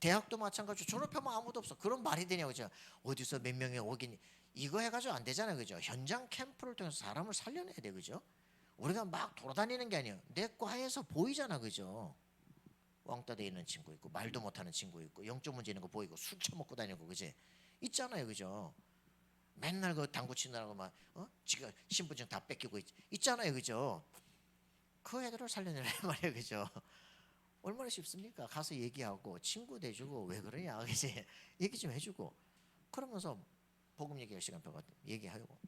대학도 마찬가지로 졸업하면 아무도 없어. 그런 말이 되냐고. 그죠? 어디서 몇 명이 오긴 이거 해가지고 안 되잖아요, 그죠? 현장 캠프를 통해서 사람을 살려내야 돼, 그죠? 우리가 막 돌아다니는 게 아니에요. 내 과에서 보이잖아, 그죠? 왕따 돼 있는 친구 있고 말도 못하는 친구 있고 영적 문제 있는 거 보이고 술 처먹고 다니고 그지 있잖아요, 그죠? 맨날 그 당구 치느라고 막 지가 신분증 다 뺏기고 있잖아요, 그죠? 그 애들을 살려내란 말이에요, 그죠? 얼마나 쉽습니까? 가서 얘기하고 친구 돼주고 왜 그러냐, 그지? 얘기 좀 해주고 그러면서 복음 얘기할 시간 펴가 얘기하고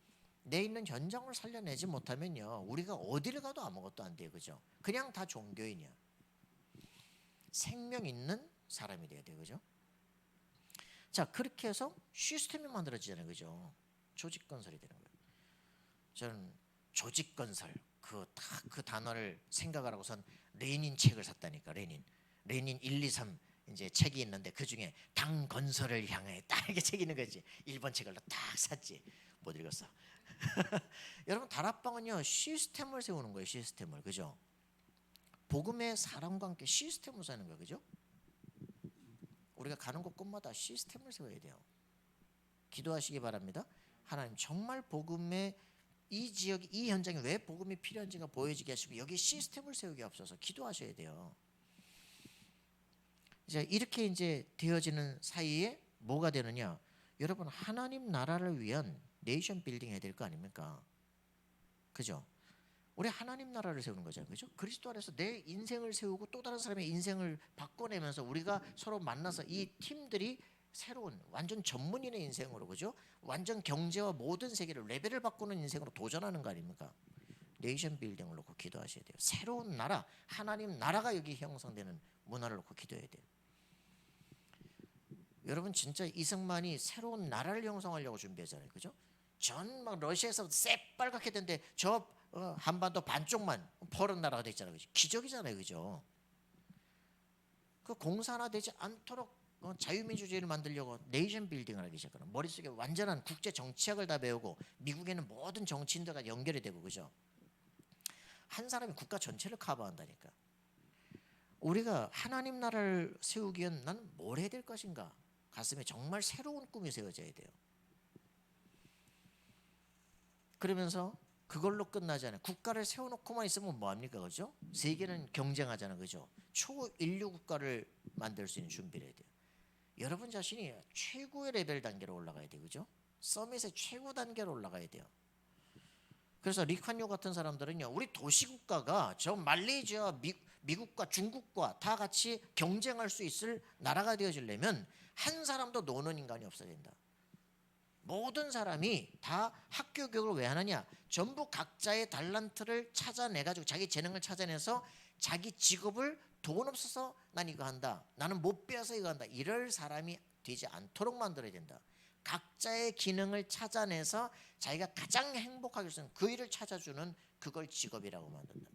내 있는 현장을 살려내지 못하면요 우리가 어디를 가도 아무것도 안 돼요, 그죠? 그냥 다 종교인이야. 생명 있는 사람이 돼야 돼요, 그죠? 자, 그렇게 해서 시스템이 만들어지잖아요, 그죠? 조직 건설이 되는 거예요. 저는 조직 건설 그 단어를 생각을 하고선 레닌 책을 샀다니까. 레닌 1, 2, 3 이제 책이 있는데 그 중에 당 건설을 향해 딱 이렇게 책이 있는 거지. 1번 책을 딱 샀지. 못 읽었어. 여러분 다락방은요 시스템을 세우는 거예요, 시스템을, 그죠? 복음의 사람과 함께 시스템을 세우는 거예요, 그죠? 우리가 가는 곳곳마다 시스템을 세워야 돼요. 기도하시기 바랍니다. 하나님 정말 복음의 이 지역 이 현장에 왜 복음이 필요한지가 보여지게 하시고 여기 시스템을 세우게 없어서 기도하셔야 돼요. 이제 이렇게 이제 되어지는 사이에 뭐가 되느냐? 여러분 하나님 나라를 위한 네이션 빌딩 해야 될 거 아닙니까? 그죠? 우리 하나님 나라를 세우는 거잖아요, 그죠? 그리스도 안에서 내 인생을 세우고 또 다른 사람의 인생을 바꿔내면서 우리가 서로 만나서 이 팀들이 새로운 완전 전문인의 인생으로, 그죠? 완전 경제와 모든 세계를 레벨을 바꾸는 인생으로 도전하는 거 아닙니까? 네이션 빌딩을 놓고 기도하셔야 돼요. 새로운 나라, 하나님 나라가 여기 형성되는 문화를 놓고 기도해야 돼요. 여러분 진짜 이승만이 새로운 나라를 형성하려고 준비하잖아요, 그죠? 전 막 러시아에서 새빨갛게 됐는데 저 한반도 반쪽만 퍼른 나라가 됐잖아요, 그죠? 기적이잖아요, 그죠? 그 공산화되지 않도록 자유민주주의를 만들려고 네이션 빌딩을 하기 시작하는, 머릿속에 완전한 국제 정치학을 다 배우고 미국에는 모든 정치인들과 연결이 되고, 그죠? 한 사람이 국가 전체를 커버한다니까. 우리가 하나님 나라를 세우기 위한 나는 뭘 해야 될 것인가? 가슴에 정말 새로운 꿈이 세워져야 돼요. 그러면서 그걸로 끝나지 않아요. 국가를 세워놓고만 있으면 뭐합니까, 그죠? 세계는 경쟁하잖아요, 그죠? 초인류 국가를 만들 수 있는 준비를 해야 돼요. 여러분 자신이 최고의 레벨 단계로 올라가야 돼요, 그죠? 서밋의 최고 단계로 올라가야 돼요. 그래서 리칸요 같은 사람들은요, 우리 도시국가가 저 말레이시아, 미국과 중국과 다 같이 경쟁할 수 있을 나라가 되어지려면 한 사람도 노는 인간이 없어야 된다. 모든 사람이 다 학교 교육을 왜 하느냐? 전부 각자의 달란트를 찾아내가지고 자기 재능을 찾아내서 자기 직업을 돈 없어서 난 이거 한다, 나는 못 배워서 이거 한다, 이럴 사람이 되지 않도록 만들어야 된다. 각자의 기능을 찾아내서 자기가 가장 행복하게 쓰는 그 일을 찾아주는 그걸 직업이라고 만든다.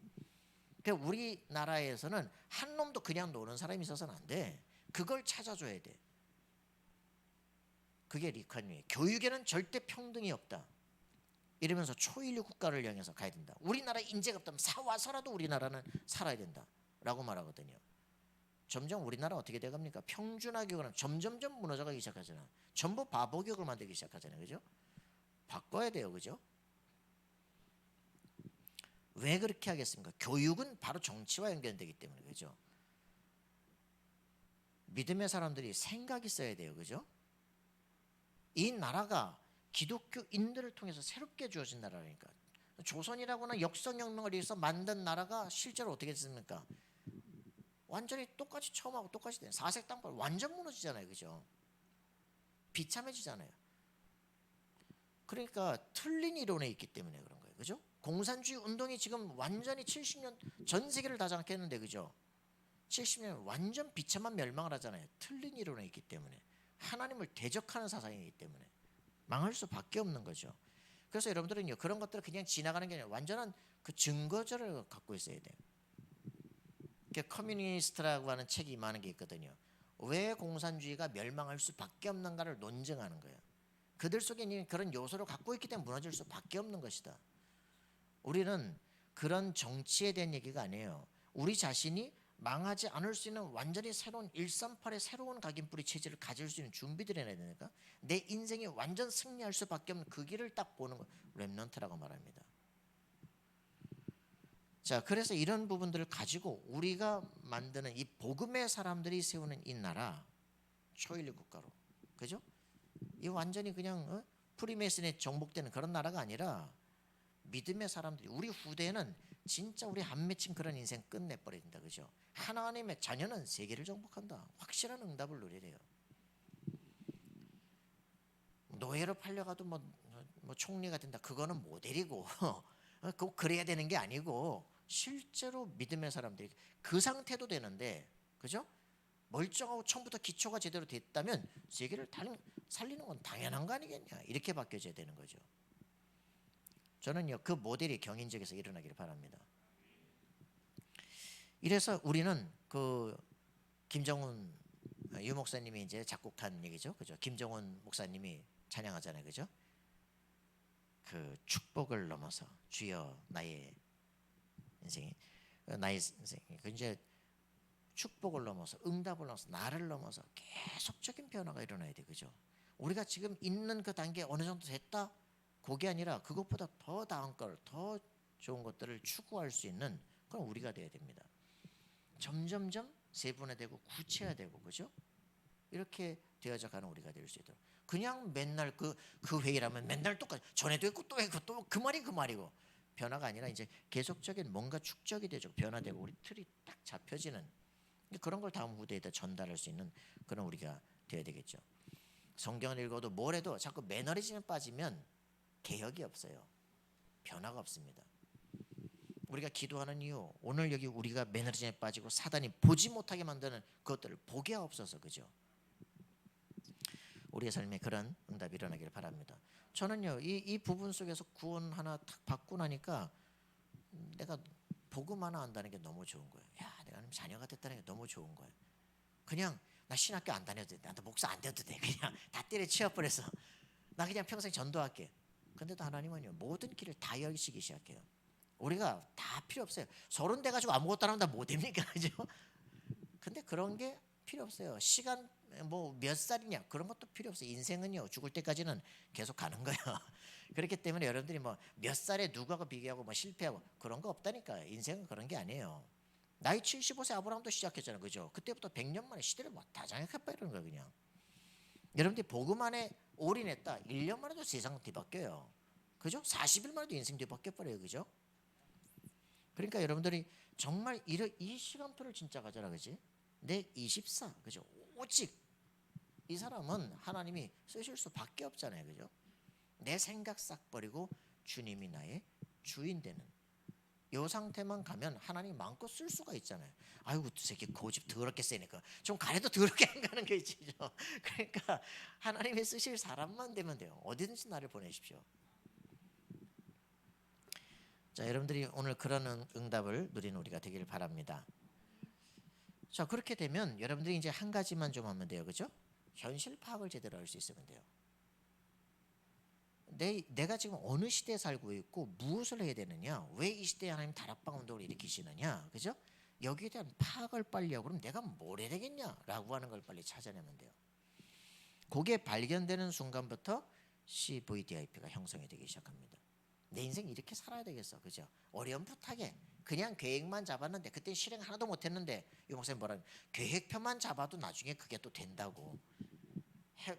그러니까 우리나라에서는 한 놈도 그냥 노는 사람이 있어서는 안 돼. 그걸 찾아줘야 돼. 그게 리칸유예요. 교육에는 절대 평등이 없다. 이러면서 초인류 국가를 향해서 가야 된다. 우리나라에 인재가 없다면 사와서라도 우리나라는 살아야 된다라고 말하거든요. 점점 우리나라 어떻게 돼갑니까? 평준화 교육은 점점점 무너져가기 시작하잖아. 전부 바보 교육을 만들기 시작하잖아요, 그죠? 바꿔야 돼요, 그죠? 왜 그렇게 하겠습니까? 교육은 바로 정치와 연결되기 때문에, 그죠? 믿음의 사람들이 생각이 있어야 돼요, 그죠? 이 나라가 기독교인들을 통해서 새롭게 주어진 나라라니까. 조선이라고는 역성혁명을 위해서 만든 나라가 실제로 어떻게 됐습니까? 완전히 똑같이 처음하고 똑같이 돼요. 사색 땅굴 완전 무너지잖아요, 그죠? 비참해지잖아요. 그러니까 틀린 이론에 있기 때문에 그런 거예요, 그죠? 공산주의 운동이 지금 완전히 70년 전 세계를 다 장악했는데 그죠? 70년 완전 비참한 멸망을 하잖아요. 틀린 이론이 있기 때문에 하나님을 대적하는 사상이기 때문에 망할 수밖에 없는 거죠. 그래서 여러분들은요 그런 것들을 그냥 지나가는 게 아니라 완전한 그 증거절을 갖고 있어야 돼요. 커뮤니스트라고 하는 책이 많은 게 있거든요. 왜 공산주의가 멸망할 수밖에 없는가를 논증하는 거예요. 그들 속에 있는 그런 요소를 갖고 있기 때문에 무너질 수밖에 없는 것이다. 우리는 그런 정치에 대한 얘기가 아니에요. 우리 자신이 망하지 않을 수 있는 완전히 새로운 138의 새로운 각인뿌리 체질을 가질 수 있는 준비들을 해야 되니까 내 인생이 완전 승리할 수밖에 없는 그 길을 딱 보는 거 렘넌트라고 말합니다. 자, 그래서 이런 부분들을 가지고 우리가 만드는 이 복음의 사람들이 세우는 이 나라 초일류 국가로, 그죠? 이 완전히 그냥 프리메이슨에 정복되는 그런 나라가 아니라 믿음의 사람들이 우리 후대에는 진짜 우리 한 맺힌 그런 인생 끝내버린다, 그죠? 하나님의 자녀는 세계를 정복한다. 확실한 응답을 누려야 돼요. 노예로 팔려가도 뭐 총리가 된다. 그거는 모델이고 꼭 그래야 되는 게 아니고 실제로 믿음의 사람들이 그 상태도 되는데, 그죠? 멀쩡하고 처음부터 기초가 제대로 됐다면 세계를 살리는 건 당연한 거 아니겠냐, 이렇게 바뀌어져야 되는 거죠. 저는요 그 모델이 경인지역에서 일어나기를 바랍니다. 이래서 우리는 그 김정훈 유 목사님이 이제 작곡한 얘기죠, 그죠? 김정훈 목사님이 찬양하잖아요, 그죠? 그 축복을 넘어서 주여 나의 인생이 그 이제 축복을 넘어서 응답을 넘어서 나를 넘어서 계속적인 변화가 일어나야 돼, 그죠? 우리가 지금 있는 그 단계 어느 정도 됐다? 그게 아니라 그것보다 더 나은 걸, 더 좋은 것들을 추구할 수 있는 그런 우리가 돼야 됩니다. 점점점 세분화되고 구체화되고, 그죠? 이렇게 되어져 가는 우리가 될 수 있도록. 그냥 맨날 그 회의라면 맨날 똑같이 전에도 했고 또 했고 또 그 말이 그 말이고 변화가 아니라 이제 계속적인 뭔가 축적이 되죠. 변화되고 우리 틀이 딱 잡혀지는 그런 걸 다음 후대에다 전달할 수 있는 그런 우리가 되어야 되겠죠. 성경을 읽어도 뭘 해도 자꾸 매너리즘에 빠지면 개혁이 없어요. 변화가 없습니다. 우리가 기도하는 이유, 오늘 여기 우리가 매너리즘에 빠지고 사단이 보지 못하게 만드는 그것들을 보게 하옵소서, 그죠? 우리의 삶에 그런 응답이 일어나기를 바랍니다. 저는요 이 부분 속에서 구원 하나 탁 받고 나니까 내가 복음 하나 안다는 게 너무 좋은 거예요. 야, 내가 하나님 자녀가 됐다는 게 너무 좋은 거예요. 그냥 나 신학교 안 다녀도 돼, 나도 목사 안 돼도 돼, 그냥 다 때려치워버려서 나 그냥 평생 전도할게. 근데도 하나님은요 모든 길을 다 열시기 시작해요. 우리가 다 필요 없어요. 30 돼가지고 아무것도 안 하면 다 뭐 됩니까, 그죠? 근데 그런 게 필요 없어요. 시간 뭐 몇 살이냐 그런 것도 필요 없어요. 인생은요 죽을 때까지는 계속 가는 거예요. 그렇기 때문에 여러분들이 뭐 몇 살에 누구하고 비교하고 뭐 실패하고 그런 거 없다니까. 인생은 그런 게 아니에요. 나이 75세 아브라함도 시작했잖아요, 그죠? 그때부터 100년 만에 시대를 다 장악해버리는 거예요, 그냥. 여러분들이 복음 안에 올인했다 1년 만에도 세상 뒤바뀌어요, 그죠? 40일 만에도 인생 뒤바뀌어버려요, 그죠? 그러니까 여러분들이 정말 이 시간표를 진짜 가져라, 그지? 내 24, 그죠? 오직 이 사람은 하나님이 쓰실 수밖에 없잖아요, 그죠? 내 생각 싹 버리고 주님이 나의 주인 되는 이 상태만 가면 하나님 마음껏 쓸 수가 있잖아요. 아이고 두 새끼 고집 더럽게 세니까 좀 가래도 더럽게 안 가는 거 있죠. 그러니까 하나님이 쓰실 사람만 되면 돼요. 어디든지 나를 보내십시오. 자, 여러분들이 오늘 그런 응답을 누리는 우리가 되기를 바랍니다. 자, 그렇게 되면 여러분들이 이제 한 가지만 좀 하면 돼요, 그죠? 현실 파악을 제대로 할 수 있으면 돼요. 내가 지금 어느 시대에 살고 있고 무엇을 해야 되느냐, 왜 이 시대에 하나님 다락방 운동을 일으키시느냐, 그죠? 여기에 대한 파악을 빨리 하고 그럼 내가 뭘 해야 되겠냐라고 하는 걸 빨리 찾아내면 돼요. 그게 발견되는 순간부터 CVDIP가 형성이 되기 시작합니다. 내 인생 이렇게 살아야 되겠어, 그죠? 어렴풋하게 그냥 계획만 잡았는데 그때 실행 하나도 못했는데 이 목사님 뭐라면 계획표만 잡아도 나중에 그게 또 된다고.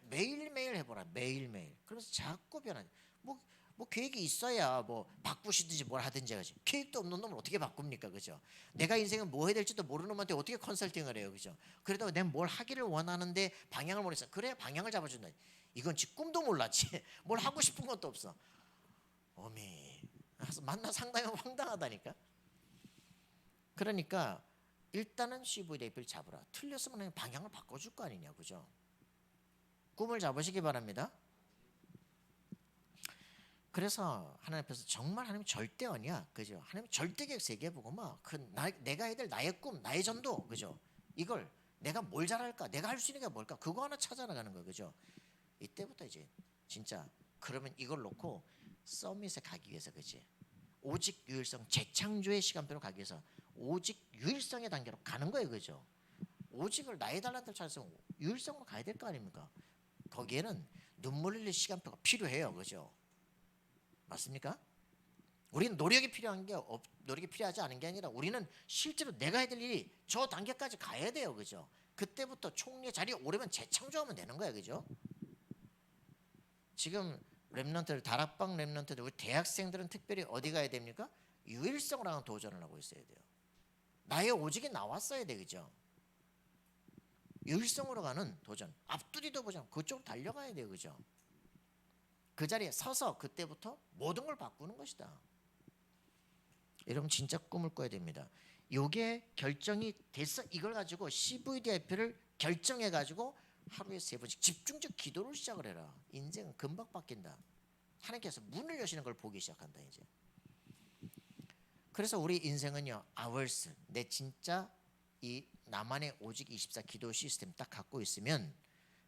매일매일 해보라, 매일매일. 그러면서 자꾸 변하죠. 뭐 계획이 있어야 뭐 바꾸시든지 뭘 하든지 하지. 계획도 없는 놈을 어떻게 바꿉니까, 그죠? 내가 인생은 뭐 해야 될지도 모르는 놈한테 어떻게 컨설팅을 해요, 그죠? 그래도 내가 뭘 하기를 원하는데 방향을 모르겠어. 그래, 방향을 잡아준다. 이건 지 꿈도 몰랐지. 뭘 하고 싶은 것도 없어. 어미, 만나 상당히 황당하다니까. 그러니까 일단은 CV대표를 잡으라. 틀렸으면 방향을 바꿔줄 거 아니냐, 그죠? 꿈을 잡으시기 바랍니다. 그래서 하나님 앞에서 정말 하나님 절대 아니야, 그죠? 하나님 절대 계획 세계보고 내가 해야 될 나의 꿈, 나의 전도, 그죠? 이걸 내가 뭘 잘할까, 내가 할 수 있는 게 뭘까, 그거 하나 찾아나가는 거예요, 그죠? 이때부터 이제 진짜 그러면 이걸 놓고 서밋에 가기 위해서, 그지? 오직 유일성 재창조의 시간표로 가기 위해서 오직 유일성의 단계로 가는 거예요, 그죠? 오직을 나의 달란트를 찾아서 유일성으로 가야 될 거 아닙니까? 거기에는 눈물 흘릴 시간표가 필요해요, 그죠? 맞습니까? 우리는 노력이 필요하지 않은 게 아니라 우리는 실제로 내가 해야 될 일이 저 단계까지 가야 돼요, 그죠? 그때부터 총리의 자리에 오르면 재창조하면 되는 거예요, 그죠? 지금 랩런트들, 다락방 랩런트들, 우리 대학생들은 특별히 어디 가야 됩니까? 유일성으로 하는 도전을 하고 있어야 돼요. 나의 오직이 나왔어야 돼, 그죠? 유일성으로 가는 도전, 앞두리 도전, 그쪽으로 달려가야 돼요, 그죠? 그 자리에 서서 그때부터 모든 걸 바꾸는 것이다. 여러분 진짜 꿈을 꿔야 됩니다. 이게 결정이 돼서 이걸 가지고 CVDIP를 결정해 가지고 하루에 3번씩 집중적 기도를 시작을 해라. 인생은 금방 바뀐다. 하나님께서 문을 여시는 걸 보기 시작한다 이제. 그래서 우리 인생은요, hours, 내 진짜 이 나만의 오직 24 기도 시스템 딱 갖고 있으면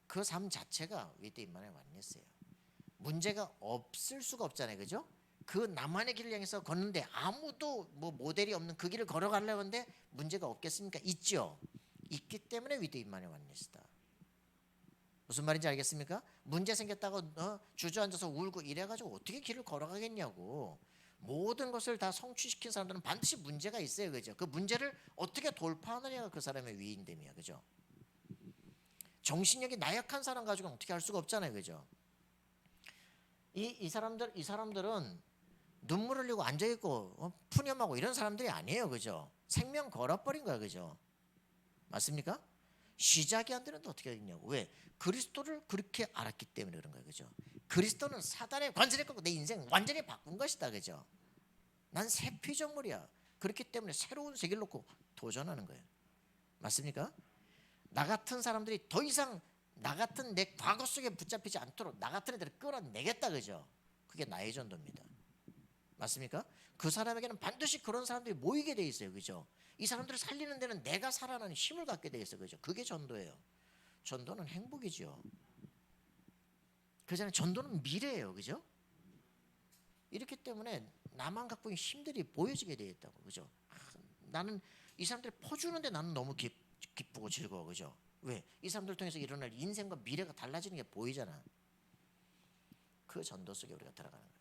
그 삶 자체가 위대인만의 완냈어요. 문제가 없을 수가 없잖아요, 그죠? 그 나만의 길을 향해서 걷는데 아무도 뭐 모델이 없는 그 길을 걸어가려고 하는데 문제가 없겠습니까? 있죠. 있기 때문에 위대인만의 완냈다. 무슨 말인지 알겠습니까? 문제 생겼다고 주저앉아서 울고 이래가지고 어떻게 길을 걸어가겠냐고. 모든 것을 다 성취시킨 사람들은 반드시 문제가 있어요, 그죠? 그 문제를 어떻게 돌파하느냐가 그 사람의 위인됨이야, 그죠? 정신력이 나약한 사람 가지고는 어떻게 할 수가 없잖아요, 그죠? 이 사람들은 눈물 흘리고 앉아 있고 푸념하고 이런 사람들이 아니에요, 그죠? 생명 걸어버린 거야, 그죠? 맞습니까? 시작이 안 되는데 어떻게 되겠냐고. 왜? 그리스도를 그렇게 알았기 때문에 그런 거예요, 그죠? 그리스도는 사단의 관절에 꺾고 내 인생 완전히 바꾼 것이다, 그죠? 난 새 피조물이야. 그렇기 때문에 새로운 세계를 놓고 도전하는 거예요. 맞습니까? 나 같은 사람들이 더 이상 나 같은 내 과거 속에 붙잡히지 않도록 나 같은 애들을 끌어내겠다, 그죠? 그게 나의 전도입니다. 맞습니까? 그 사람에게는 반드시 그런 사람들이 모이게 돼 있어요, 그죠? 이 사람들을 살리는 데는 내가 살아나는 힘을 갖게 돼 있어요, 그죠? 그게 전도예요. 전도는 행복이죠. 그잖아요. 전도는 미래예요, 그죠? 이렇기 때문에 나만 갖고 있는 힘들이 보여지게 돼 있다고, 그죠? 나는 이 사람들 퍼주는데 나는 너무 기쁘고 즐거워, 그죠? 왜? 이 사람들 통해서 일어날 인생과 미래가 달라지는 게 보이잖아. 그 전도 속에 우리가 들어가는 거예요.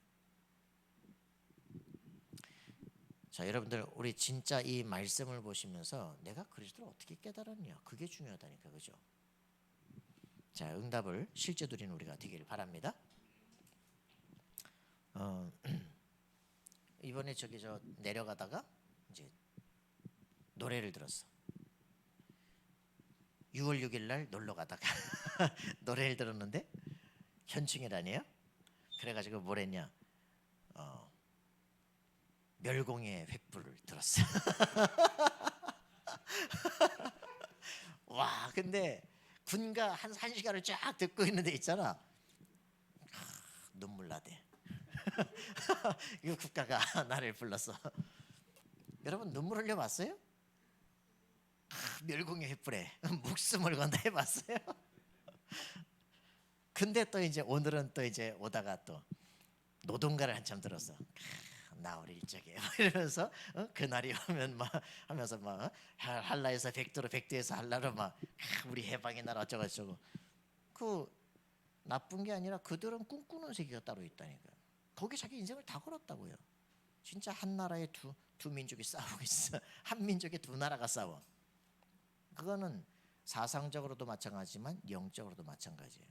자, 여러분들 우리 진짜 이 말씀을 보시면서 내가 그리스도를 어떻게 깨달았냐, 그게 중요하다니까, 그죠? 자, 응답을 실제 누리는 우리가 되기를 바랍니다. 이번에 저 내려가다가 이제 노래를 들었어. 6월 6일 날 놀러 가다가 노래를 들었는데 현충일아니에요? 그래가지고 뭘 했냐? 멸공의 횃불을 들었어. 와, 근데 군가 한 시간을 쫙 듣고 있는데 있잖아. 눈물 나대. 이 국가가 나를 불렀어. 여러분 눈물 흘려봤어요? 멸공의 횃불에 목숨을 건다 해봤어요? 근데 또 이제 오늘은 또 이제 오다가 또 노동가를 한참 들었어. 나 어릴 적에 이러면서 그날이 오면 막 하면서 막 한라에서 백두로 백두에서 한라로 막 우리 해방의 날 어쩌고저쩌고. 그 나쁜 게 아니라 그들은 꿈꾸는 세계가 따로 있다니까요. 거기 자기 인생을 다 걸었다고요. 진짜 한 나라의 두 민족이 싸우고 있어. 한 민족의 두 나라가 싸워. 그거는 사상적으로도 마찬가지지만 영적으로도 마찬가지예요.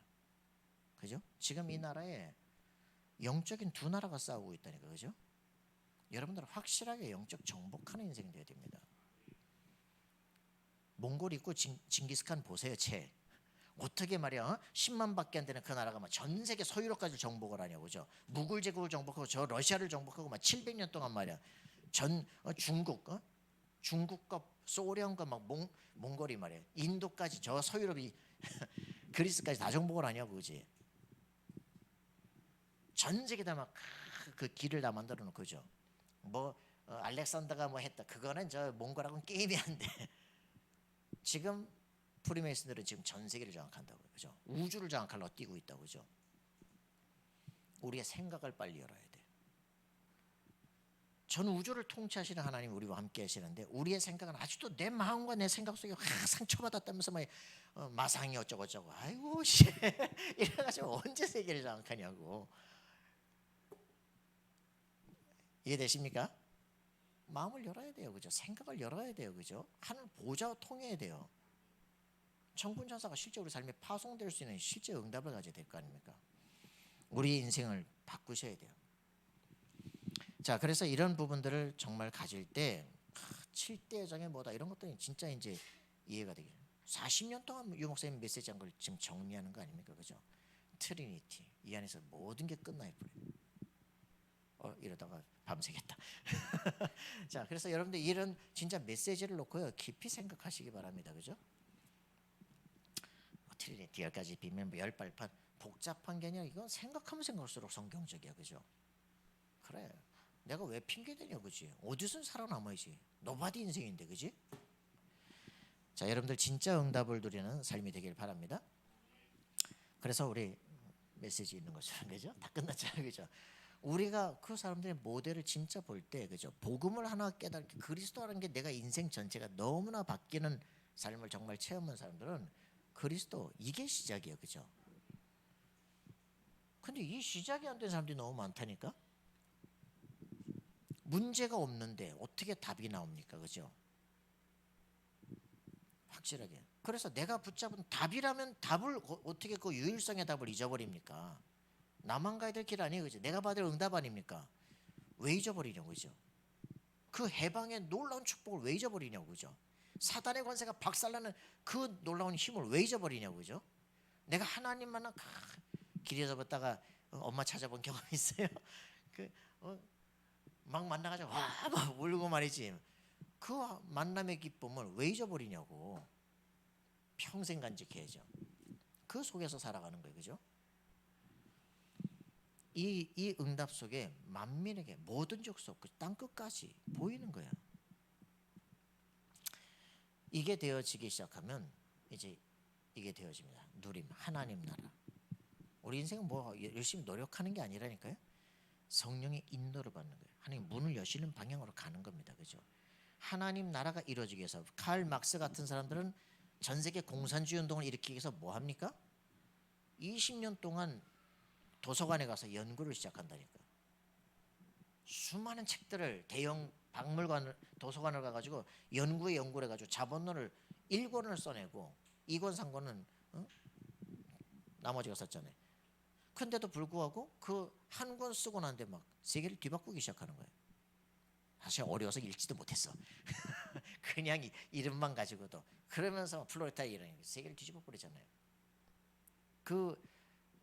그죠? 지금 이 나라에 영적인 두 나라가 싸우고 있다니까, 그죠? 여러분들은 확실하게 영적 정복하는 인생이 되어야 됩니다. 몽골 있고 징기스칸 보세요, 책. 어떻게 말이야? 10만밖에 안 되는 그 나라가 막 전 세계 서유럽까지 정복을 하냐고, 그죠? 무굴 제국을 정복하고 저 러시아를 정복하고 막 700년 동안 말이야. 중국과 소련과 막 몽골이 말이야. 인도까지 저 서유럽이 그리스까지 다 정복을 하냐고, 그지? 전 세계다 막 그 길을 다 만들어 놓고, 그죠? 뭐 알렉산더가 뭐 했다. 그거는 저 몽골하고는 게임이 안 돼. 지금 프리메이슨들은 지금 전 세계를 장악한다고요, 그죠? 우주를 장악하려 뛰고 있다고, 그죠? 우리의 생각을 빨리 열어야 돼. 전 우주를 통치하시는 하나님 우리와 함께 하시는데 우리의 생각은 아직도 내 마음과 내 생각 속에 상처받았다면서 막 마상이 어쩌고저쩌고, 아이고 씨 이래가지고 언제 세계를 장악하냐고. 이해되십니까? 마음을 열어야 돼요, 그죠? 생각을 열어야 돼요, 그죠? 하늘 보좌와 통해야 돼요. 천군 천사가 실제 우리 삶에 파송될 수 있는 실제 응답을 가져야 될 거 아닙니까? 우리의 인생을 바꾸셔야 돼요. 자, 그래서 이런 부분들을 정말 가질 때 7대 장애 뭐다 이런 것들이 진짜 이제 이해가 되게. 40년 동안 유 목사님 메시지한 걸 지금 정리하는 거 아닙니까, 그죠? 트리니티, 이 안에서 모든 게 끝나 버려. 이러다가 밤새겠다. 자, 그래서 여러분들 이런 진짜 메시지를 놓고요 깊이 생각하시기 바랍니다, 그죠? 트리니티 10가지 비밀, 뭐 10발판, 복잡한 게 아니라 이건 생각하면 생각할수록 성경적이야, 그죠? 그래, 내가 왜 핑계대냐, 그지? 어디서 살아남아야지. 노바디 인생인데, 그지? 자, 여러분들 진짜 응답을 누리는 삶이 되길 바랍니다. 그래서 우리 메시지 있는 것처럼, 그죠? 다 끝났잖아요, 그죠? 우리가 그 사람들의 모델을 진짜 볼 때, 그죠? 복음을 하나 깨닫게, 그리스도라는 게 내가 인생 전체가 너무나 바뀌는 삶을 정말 체험한 사람들은 그리스도, 이게 시작이에요, 그죠? 근데 이 시작이 안 된 사람들이 너무 많다니까. 문제가 없는데 어떻게 답이 나옵니까, 그죠? 확실하게. 그래서 내가 붙잡은 답이라면 답을 어떻게 그 유일성의 답을 잊어버립니까? 나만 가야 될 길 아니에요, 그죠? 내가 받을 응답 아닙니까? 왜 잊어버리냐고, 그죠? 그 해방의 놀라운 축복을 왜 잊어버리냐고, 그죠? 사단의 관세가 박살나는 그 놀라운 힘을 왜 잊어버리냐고, 그죠? 내가 하나님 만나 길에 접었다가 엄마 찾아본 경험이 있어요. 막 만나가지고 막 울고 말이지. 그 만남의 기쁨을 왜 잊어버리냐고. 평생 간직해야죠. 그 속에서 살아가는 거예요, 그죠? 이 응답 속에 만민에게 모든 족속 그 땅 끝까지 보이는 거야. 이게 되어지기 시작하면 이제 이게 되어집니다. 누림, 하나님 나라. 우리 인생은 뭐 열심히 노력하는 게 아니라니까요. 성령의 인도를 받는 거예요. 하나님 문을 여시는 방향으로 가는 겁니다, 그죠? 하나님 나라가 이루어지기 위해서 칼 막스 같은 사람들은 전 세계 공산주의 운동을 일으키기 위해서 뭐 합니까? 20년 동안 도서관에 가서 연구를 시작한다니까. 수많은 책들을 대형 박물관, 도서관을 가가지고 연구를 해가지고 자본론을 1권을 써내고 2권, 3권은 나머지가 썼잖아요. 근데도 불구하고 그 한 권 쓰고 난데 막 세계를 뒤바꾸기 시작하는 거예요. 사실 어려워서 읽지도 못했어. 그냥 이름만 가지고도. 그러면서 플로레타 이런 세계를 뒤집어 버리잖아요. 그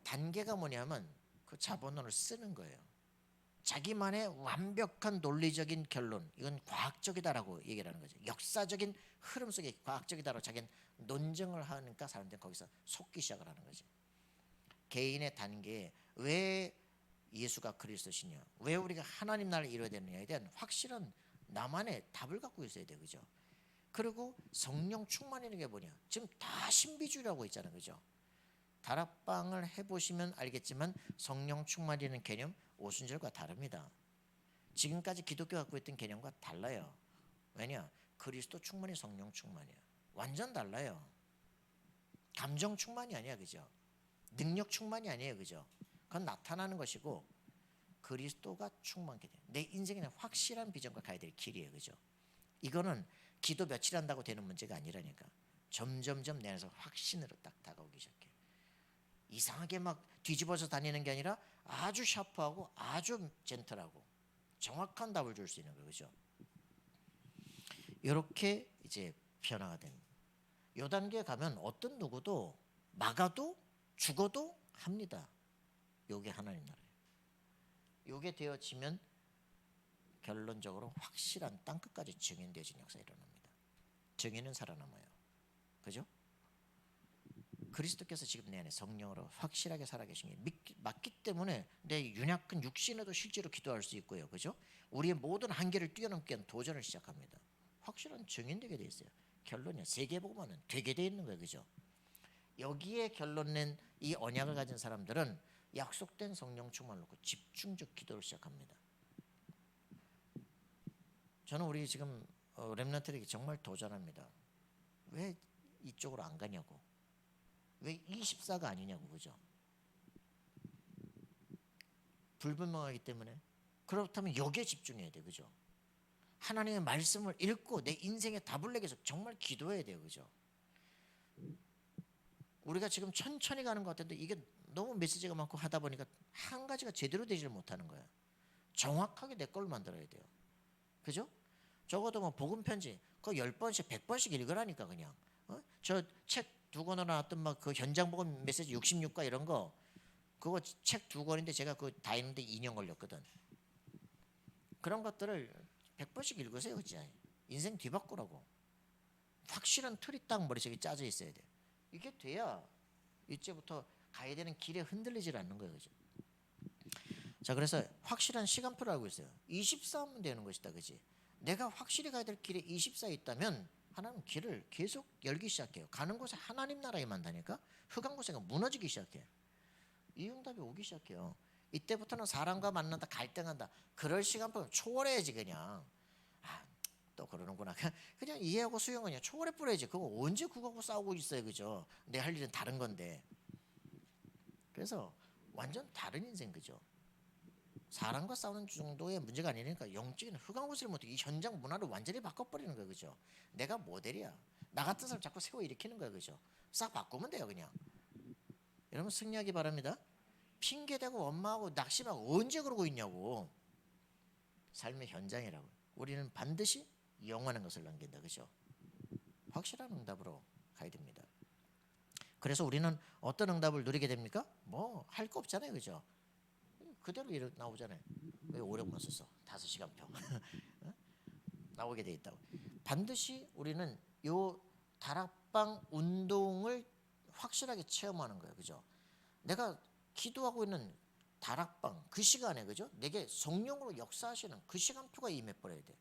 단계가 뭐냐면 그 자본론을 쓰는 거예요. 자기만의 완벽한 논리적인 결론, 이건 과학적이다라고 얘기를 하는 거죠. 역사적인 흐름 속에 과학적이다라고 자기는 논증을 하니까 사람들은 거기서 속기 시작을 하는 거지. 개인의 단계에 왜 예수가 그리스도시냐, 왜 우리가 하나님 나라를 이루어야 되느냐에 대한 확실한 나만의 답을 갖고 있어야 돼요, 그죠? 그리고 성령 충만이라는 게 뭐냐, 지금 다 신비주의라고 있잖아요, 그죠? 다락방을 해보시면 알겠지만 성령 충만이라는 개념 오순절과 다릅니다. 지금까지 기독교 갖고 있던 개념과 달라요. 왜냐? 그리스도 충만이 성령 충만이야. 완전 달라요. 감정 충만이 아니야, 그죠? 능력 충만이 아니에요, 그죠? 그건 나타나는 것이고 그리스도가 충만하게 돼. 내 인생에 확실한 비전과 가야 될 길이에요, 그죠? 이거는 기도 며칠 한다고 되는 문제가 아니라니까. 점점점 내 안에서 확신으로 딱 다가오기 시작해. 이상하게 막 뒤집어서 다니는 게 아니라 아주 샤프하고 아주 젠틀하고 정확한 답을 줄 수 있는 거죠, 그죠? 이렇게 이제 변화가 됩니다. 이 단계에 가면 어떤 누구도 막아도 죽어도 합니다. 요게 하나님 나라예요. 요게 되어지면 결론적으로 확실한 땅끝까지 증인되어진 역사가 일어납니다. 증인은 살아남아요. 그죠? 그리스도께서 지금 내 안에 성령으로 확실하게 살아계신 게 맞기 때문에 내 윤약한 육신에도 실제로 기도할 수 있고요. 그죠? 우리의 모든 한계를 뛰어넘기 위한 도전을 시작합니다. 확실한 증인되게 돼 있어요. 결론이야. 세계복음화는 되게 돼 있는 거예요. 그죠? 여기에 결론 낸 이 언약을 가진 사람들은 약속된 성령 충만을 놓고 집중적 기도를 시작합니다. 저는 우리 지금 렘넌트들에게 정말 도전합니다. 왜 이쪽으로 안 가냐고. 왜 24가 아니냐고. 그죠? 불분명하기 때문에. 그렇다면 여기에 집중해야 돼. 그죠? 하나님의 말씀을 읽고 내 인생의 답을 내기 위해서 정말 기도해야 돼요. 그죠? 우리가 지금 천천히 가는 것 같은데 이게 너무 메시지가 많고 하다 보니까 한 가지가 제대로 되지를 못하는 거예요. 정확하게 내 걸로 만들어야 돼요. 그죠? 적어도 뭐 복음 편지 그거 10번씩 100번씩 읽으라니까 그냥. 저 책 두 권으로 나왔던 막 그 현장 복음 메시지 66과 이런 거 그거 책 2권인데 제가 그거 다 읽는데 2년 걸렸거든. 그런 것들을 100번씩 읽으세요. 진짜. 인생 뒤바꾸라고. 확실한 틀이 딱 머릿속에 짜져 있어야 돼. 이게 돼야 이제부터 가야 되는 길에 흔들리질 않는 거예요. 그죠? 자, 그래서 확실한 시간표를 알고 있어요. 24면 되는 것이다. 그지? 내가 확실히 가야 될 길에 24에 있다면 하나님 길을 계속 열기 시작해요. 가는 곳에 하나님 나라에 만다니까 흑한 곳에 무너지기 시작해. 이 응답이 오기 시작해요. 이때부터는 사람과 만난다 갈등한다 그럴 시간표를 초월해야지. 그냥 또 그러는구나. 그냥 이해하고 수용하고 그냥 초월해 뿌려야지. 그거 언제 그거하고 싸우고 있어요. 그죠? 내 할 일은 다른 건데. 그래서 완전 다른 인생. 그죠? 사람과 싸우는 정도의 문제가 아니니까 영적인 흑암옷을 못해 이 현장 문화를 완전히 바꿔버리는 거예요. 그죠? 내가 모델이야. 나 같은 사람 자꾸 세워 일으키는 거예요. 그죠? 싹 바꾸면 돼요. 그냥. 여러분 승리하기 바랍니다. 핑계대고 원망하고 낙심하고 언제 그러고 있냐고. 삶의 현장이라고. 우리는 반드시 영원한 것을 남긴다. 그죠? 확실한 응답으로 가야 됩니다. 그래서 우리는 어떤 응답을 누리게 됩니까? 뭐 할 거 없잖아요. 그죠? 그대로 나오잖아요. 왜 오력만 써서 5시간표 나오게 돼 있다고. 반드시 우리는 요 다락방 운동을 확실하게 체험하는 거예요. 그죠? 내가 기도하고 있는 다락방 그 시간에 그죠? 내게 성령으로 역사하시는 그 시간표가 임해버려야 돼.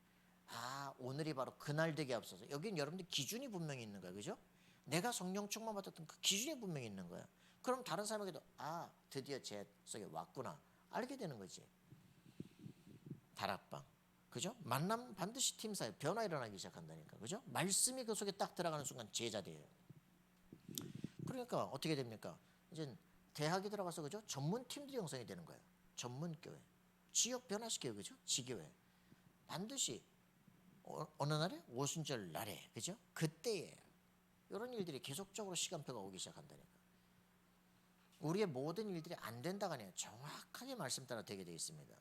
아, 오늘이 바로 그날 되게 앞서서 여기는 여러분들 기준이 분명히 있는 거예요. 그죠? 내가 성령 충만 받았던 그 기준이 분명히 있는 거야. 그럼 다른 사람에게도 아, 드디어 제 속에 왔구나 알게 되는 거지. 다락방 그죠? 만남 반드시 팀 사이 변화 일어나기 시작한다니까. 그죠? 말씀이 그 속에 딱 들어가는 순간 제자 돼요. 그러니까 어떻게 됩니까? 이제 대학에 들어가서 그죠? 전문 팀들이 형성이 되는 거예요. 전문 교회. 지역 변화시켜요. 그죠? 지교회. 반드시 어느 날에 오순절 날에 그죠? 그때에 이런 일들이 계속적으로 시간표가 오기 시작한다니까. 우리의 모든 일들이 안 된다가 아니라 정확하게 말씀 따라 되게 되어 있습니다.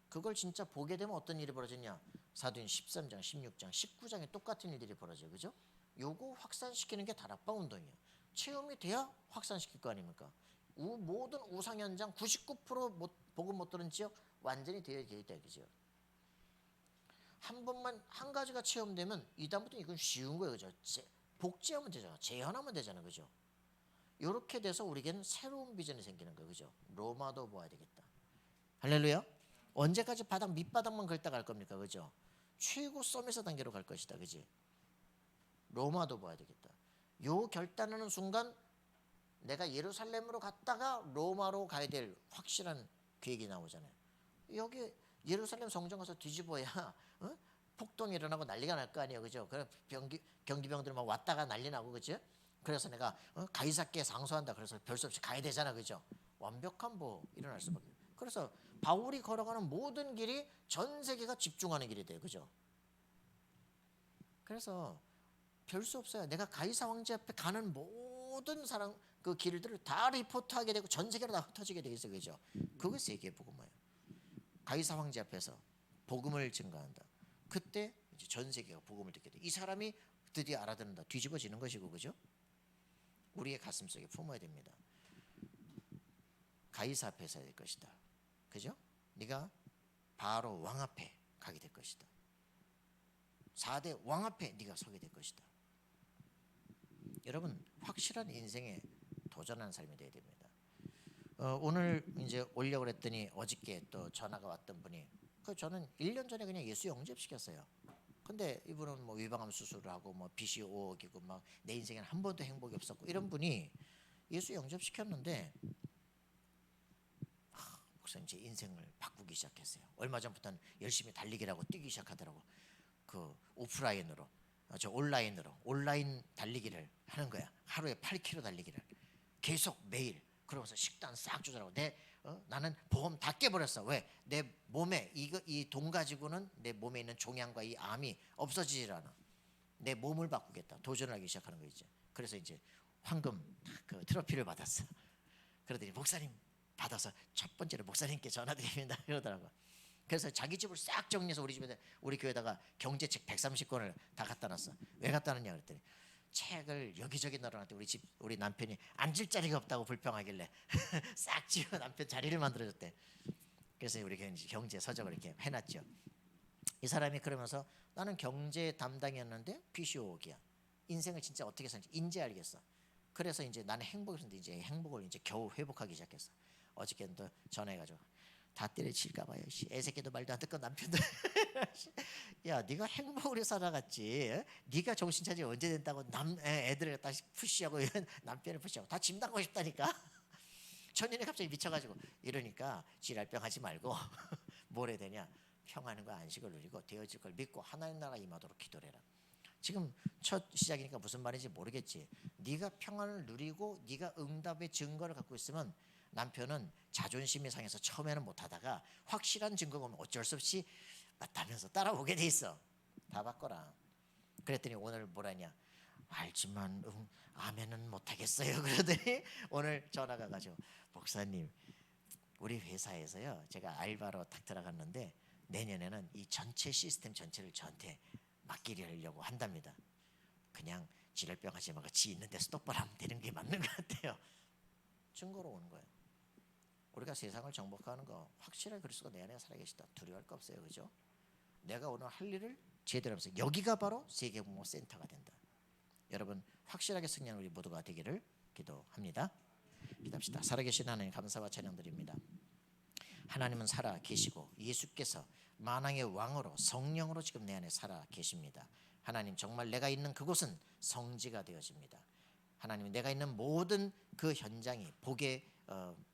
그걸 진짜 보게 되면 어떤 일이 벌어졌냐? 사도행 13장, 16장, 19장에 똑같은 일들이 벌어져요. 그죠? 요거 확산시키는 게 다락방 운동이에요. 체험이 돼야 확산시킬 거 아닙니까? 모든 우상 현장 99% 복음 못 들은 지역 완전히 되어 있다. 그죠? 한 번만 한 가지가 체험되면 이다음부터 이건 쉬운 거예요. 그죠? 복제하면 되잖아. 재현하면 되잖아. 그죠? 이렇게 돼서 우리에게는 새로운 비전이 생기는 거예요. 그죠? 로마도 보아야 되겠다. 할렐루야. 언제까지 밑바닥만 긁다 갈 겁니까? 그죠? 최고 썸에서 단계로 갈 것이다. 그지? 로마도 봐야 되겠다. 요 결단하는 순간 내가 예루살렘으로 갔다가 로마로 가야 될 확실한 계획이 나오잖아요. 여기 예루살렘 성전 가서 뒤집어야 폭동이 일어나고 난리가 날 거 아니에요. 그죠? 그래 경기병들 막 왔다가 난리 나고 그죠? 그래서 내가 가이사께 상소한다. 그래서 별 수 없이 가야 되잖아. 그죠? 완벽한 일어날 수밖에. 그래서 바울이 걸어가는 모든 길이 전 세계가 집중하는 길이 돼요. 그죠? 그래서 별 수 없어요. 내가 가이사 황제 앞에 가는 모든 사람 그 길들을 다 리포트하게 되고 전 세계로 다 흩어지게 되어 있어요. 그죠? 그게 세계 복음화예요. 가이사 황제 앞에서 복음을 증거한다. 그때 이제 전 세계가 복음을 듣게 돼. 이 사람이 드디어 알아듣는다. 뒤집어지는 것이고, 그죠? 우리의 가슴속에 품어야 됩니다. 가이사 앞에 서야 될 것이다. 그죠? 네가 바로 왕 앞에 가게 될 것이다. 4대 왕 앞에 네가 서게 될 것이다. 여러분, 확실한 인생에 도전하는 삶이 되어야 됩니다. 오늘 이제 오려고 그랬더니 어저께 또 전화가 왔던 분이, 저는 1년 전에 그냥 예수 영접시켰어요. 근데 이분은 뭐 위방암 수술을 하고 뭐 빚이 5억이고 막 내 인생에는 한 번도 행복이 없었고 이런 분이 예수 영접시켰는데 목사님 제 인생을 바꾸기 시작했어요. 얼마 전부터는 열심히 달리기라고 뛰기 시작하더라고. 그 오프라인으로 온라인 달리기를 하는 거야. 하루에 8km 달리기를 계속 매일. 그러면서 식단 싹 조절하고 나는 보험 다 깨버렸어. 왜? 내 몸에 이 돈 가지고는 내 몸에 있는 종양과 이 암이 없어지질 않아. 내 몸을 바꾸겠다. 도전을 하기 시작하는 거 이제. 그래서 이제 황금 그 트로피를 받았어. 그러더니 목사님 받아서 첫 번째로 목사님께 전화드립니다 이러더라고. 그래서 자기 집을 싹 정리해서 우리 교회다가 경제책 130권을 다 갖다 놨어. 왜 갖다 놨냐 그랬더니 책을 여기저기 널어놨더니 우리 남편이 앉을 자리가 없다고 불평하길래 싹 지어 남편 자리를 만들어줬대. 그래서 우리 경제 서적을 이렇게 해놨죠. 이 사람이 그러면서 나는 경제 담당이었는데 빚이 5억이야. 인생을 진짜 어떻게 사는지 이제 알겠어. 그래서 이제 나는 행복했는데 이제 행복을 이제 겨우 회복하기 시작했어. 어저께는 또 전화해가지고 다 때려칠까 봐요. 애새끼도 말도 안 듣고 남편도 야 네가 행복으로 살아갔지. 네가 정신 차리기 언제 된다고 애들을 다시 푸시하고 남편을 푸시하고 다 짐 담고 싶다니까. 천년에 갑자기 미쳐가지고 이러니까 지랄병 하지 말고 뭘 해야 되냐. 평안한 거 안식을 누리고 되어질 걸 믿고 하나님 나라가 임하도록 기도를 해라. 지금 첫 시작이니까 무슨 말인지 모르겠지. 네가 평안을 누리고 네가 응답의 증거를 갖고 있으면 남편은 자존심이 상해서 처음에는 못하다가 확실한 증거가 오면 어쩔 수 없이 맞다면서 따라오게 돼 있어. 다 바꿔라. 그랬더니 오늘 뭐라냐. 알지만 아멘은 못하겠어요. 그러더니 오늘 전화가 가지고 목사님 우리 회사에서요 제가 알바로 딱 들어갔는데 내년에는 이 전체 시스템 전체를 저한테 맡기려고 한답니다. 그냥 지랄병 하지 말고 지 있는 데서 똑바로 하면 되는 게 맞는 것 같아요. 증거로 오는 거예요. 우리가 세상을 정복하는 거 확실하게 그리스도가 내 안에 살아계시다. 두려워할 거 없어요. 그죠? 내가 오늘 할 일을 제대로 하면서 여기가 바로 세계복음 센터가 된다. 여러분 확실하게 승리하는 우리 모두가 되기를 기도합니다. 기도합시다. 살아계신 하나님 감사와 찬양드립니다. 하나님은 살아 계시고 예수께서 만왕의 왕으로 성령으로 지금 내 안에 살아 계십니다. 하나님 정말 내가 있는 그곳은 성지가 되어집니다. 하나님 내가 있는 모든 그 현장이 복의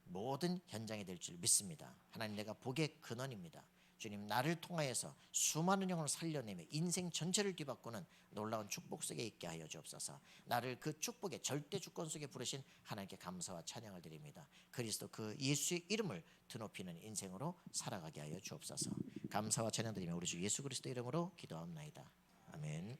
모든 현장이 될 줄 믿습니다. 하나님 내가 복의 근원입니다. 주님 나를 통하여서 수많은 영혼을 살려내며 인생 전체를 뒤바꾸는 놀라운 축복 속에 있게 하여 주옵소서. 나를 그 축복의 절대 주권 속에 부르신 하나님께 감사와 찬양을 드립니다. 그리스도 그 예수의 이름을 드높이는 인생으로 살아가게 하여 주옵소서. 감사와 찬양 드리며 우리 주 예수 그리스도 이름으로 기도합나이다. 아멘.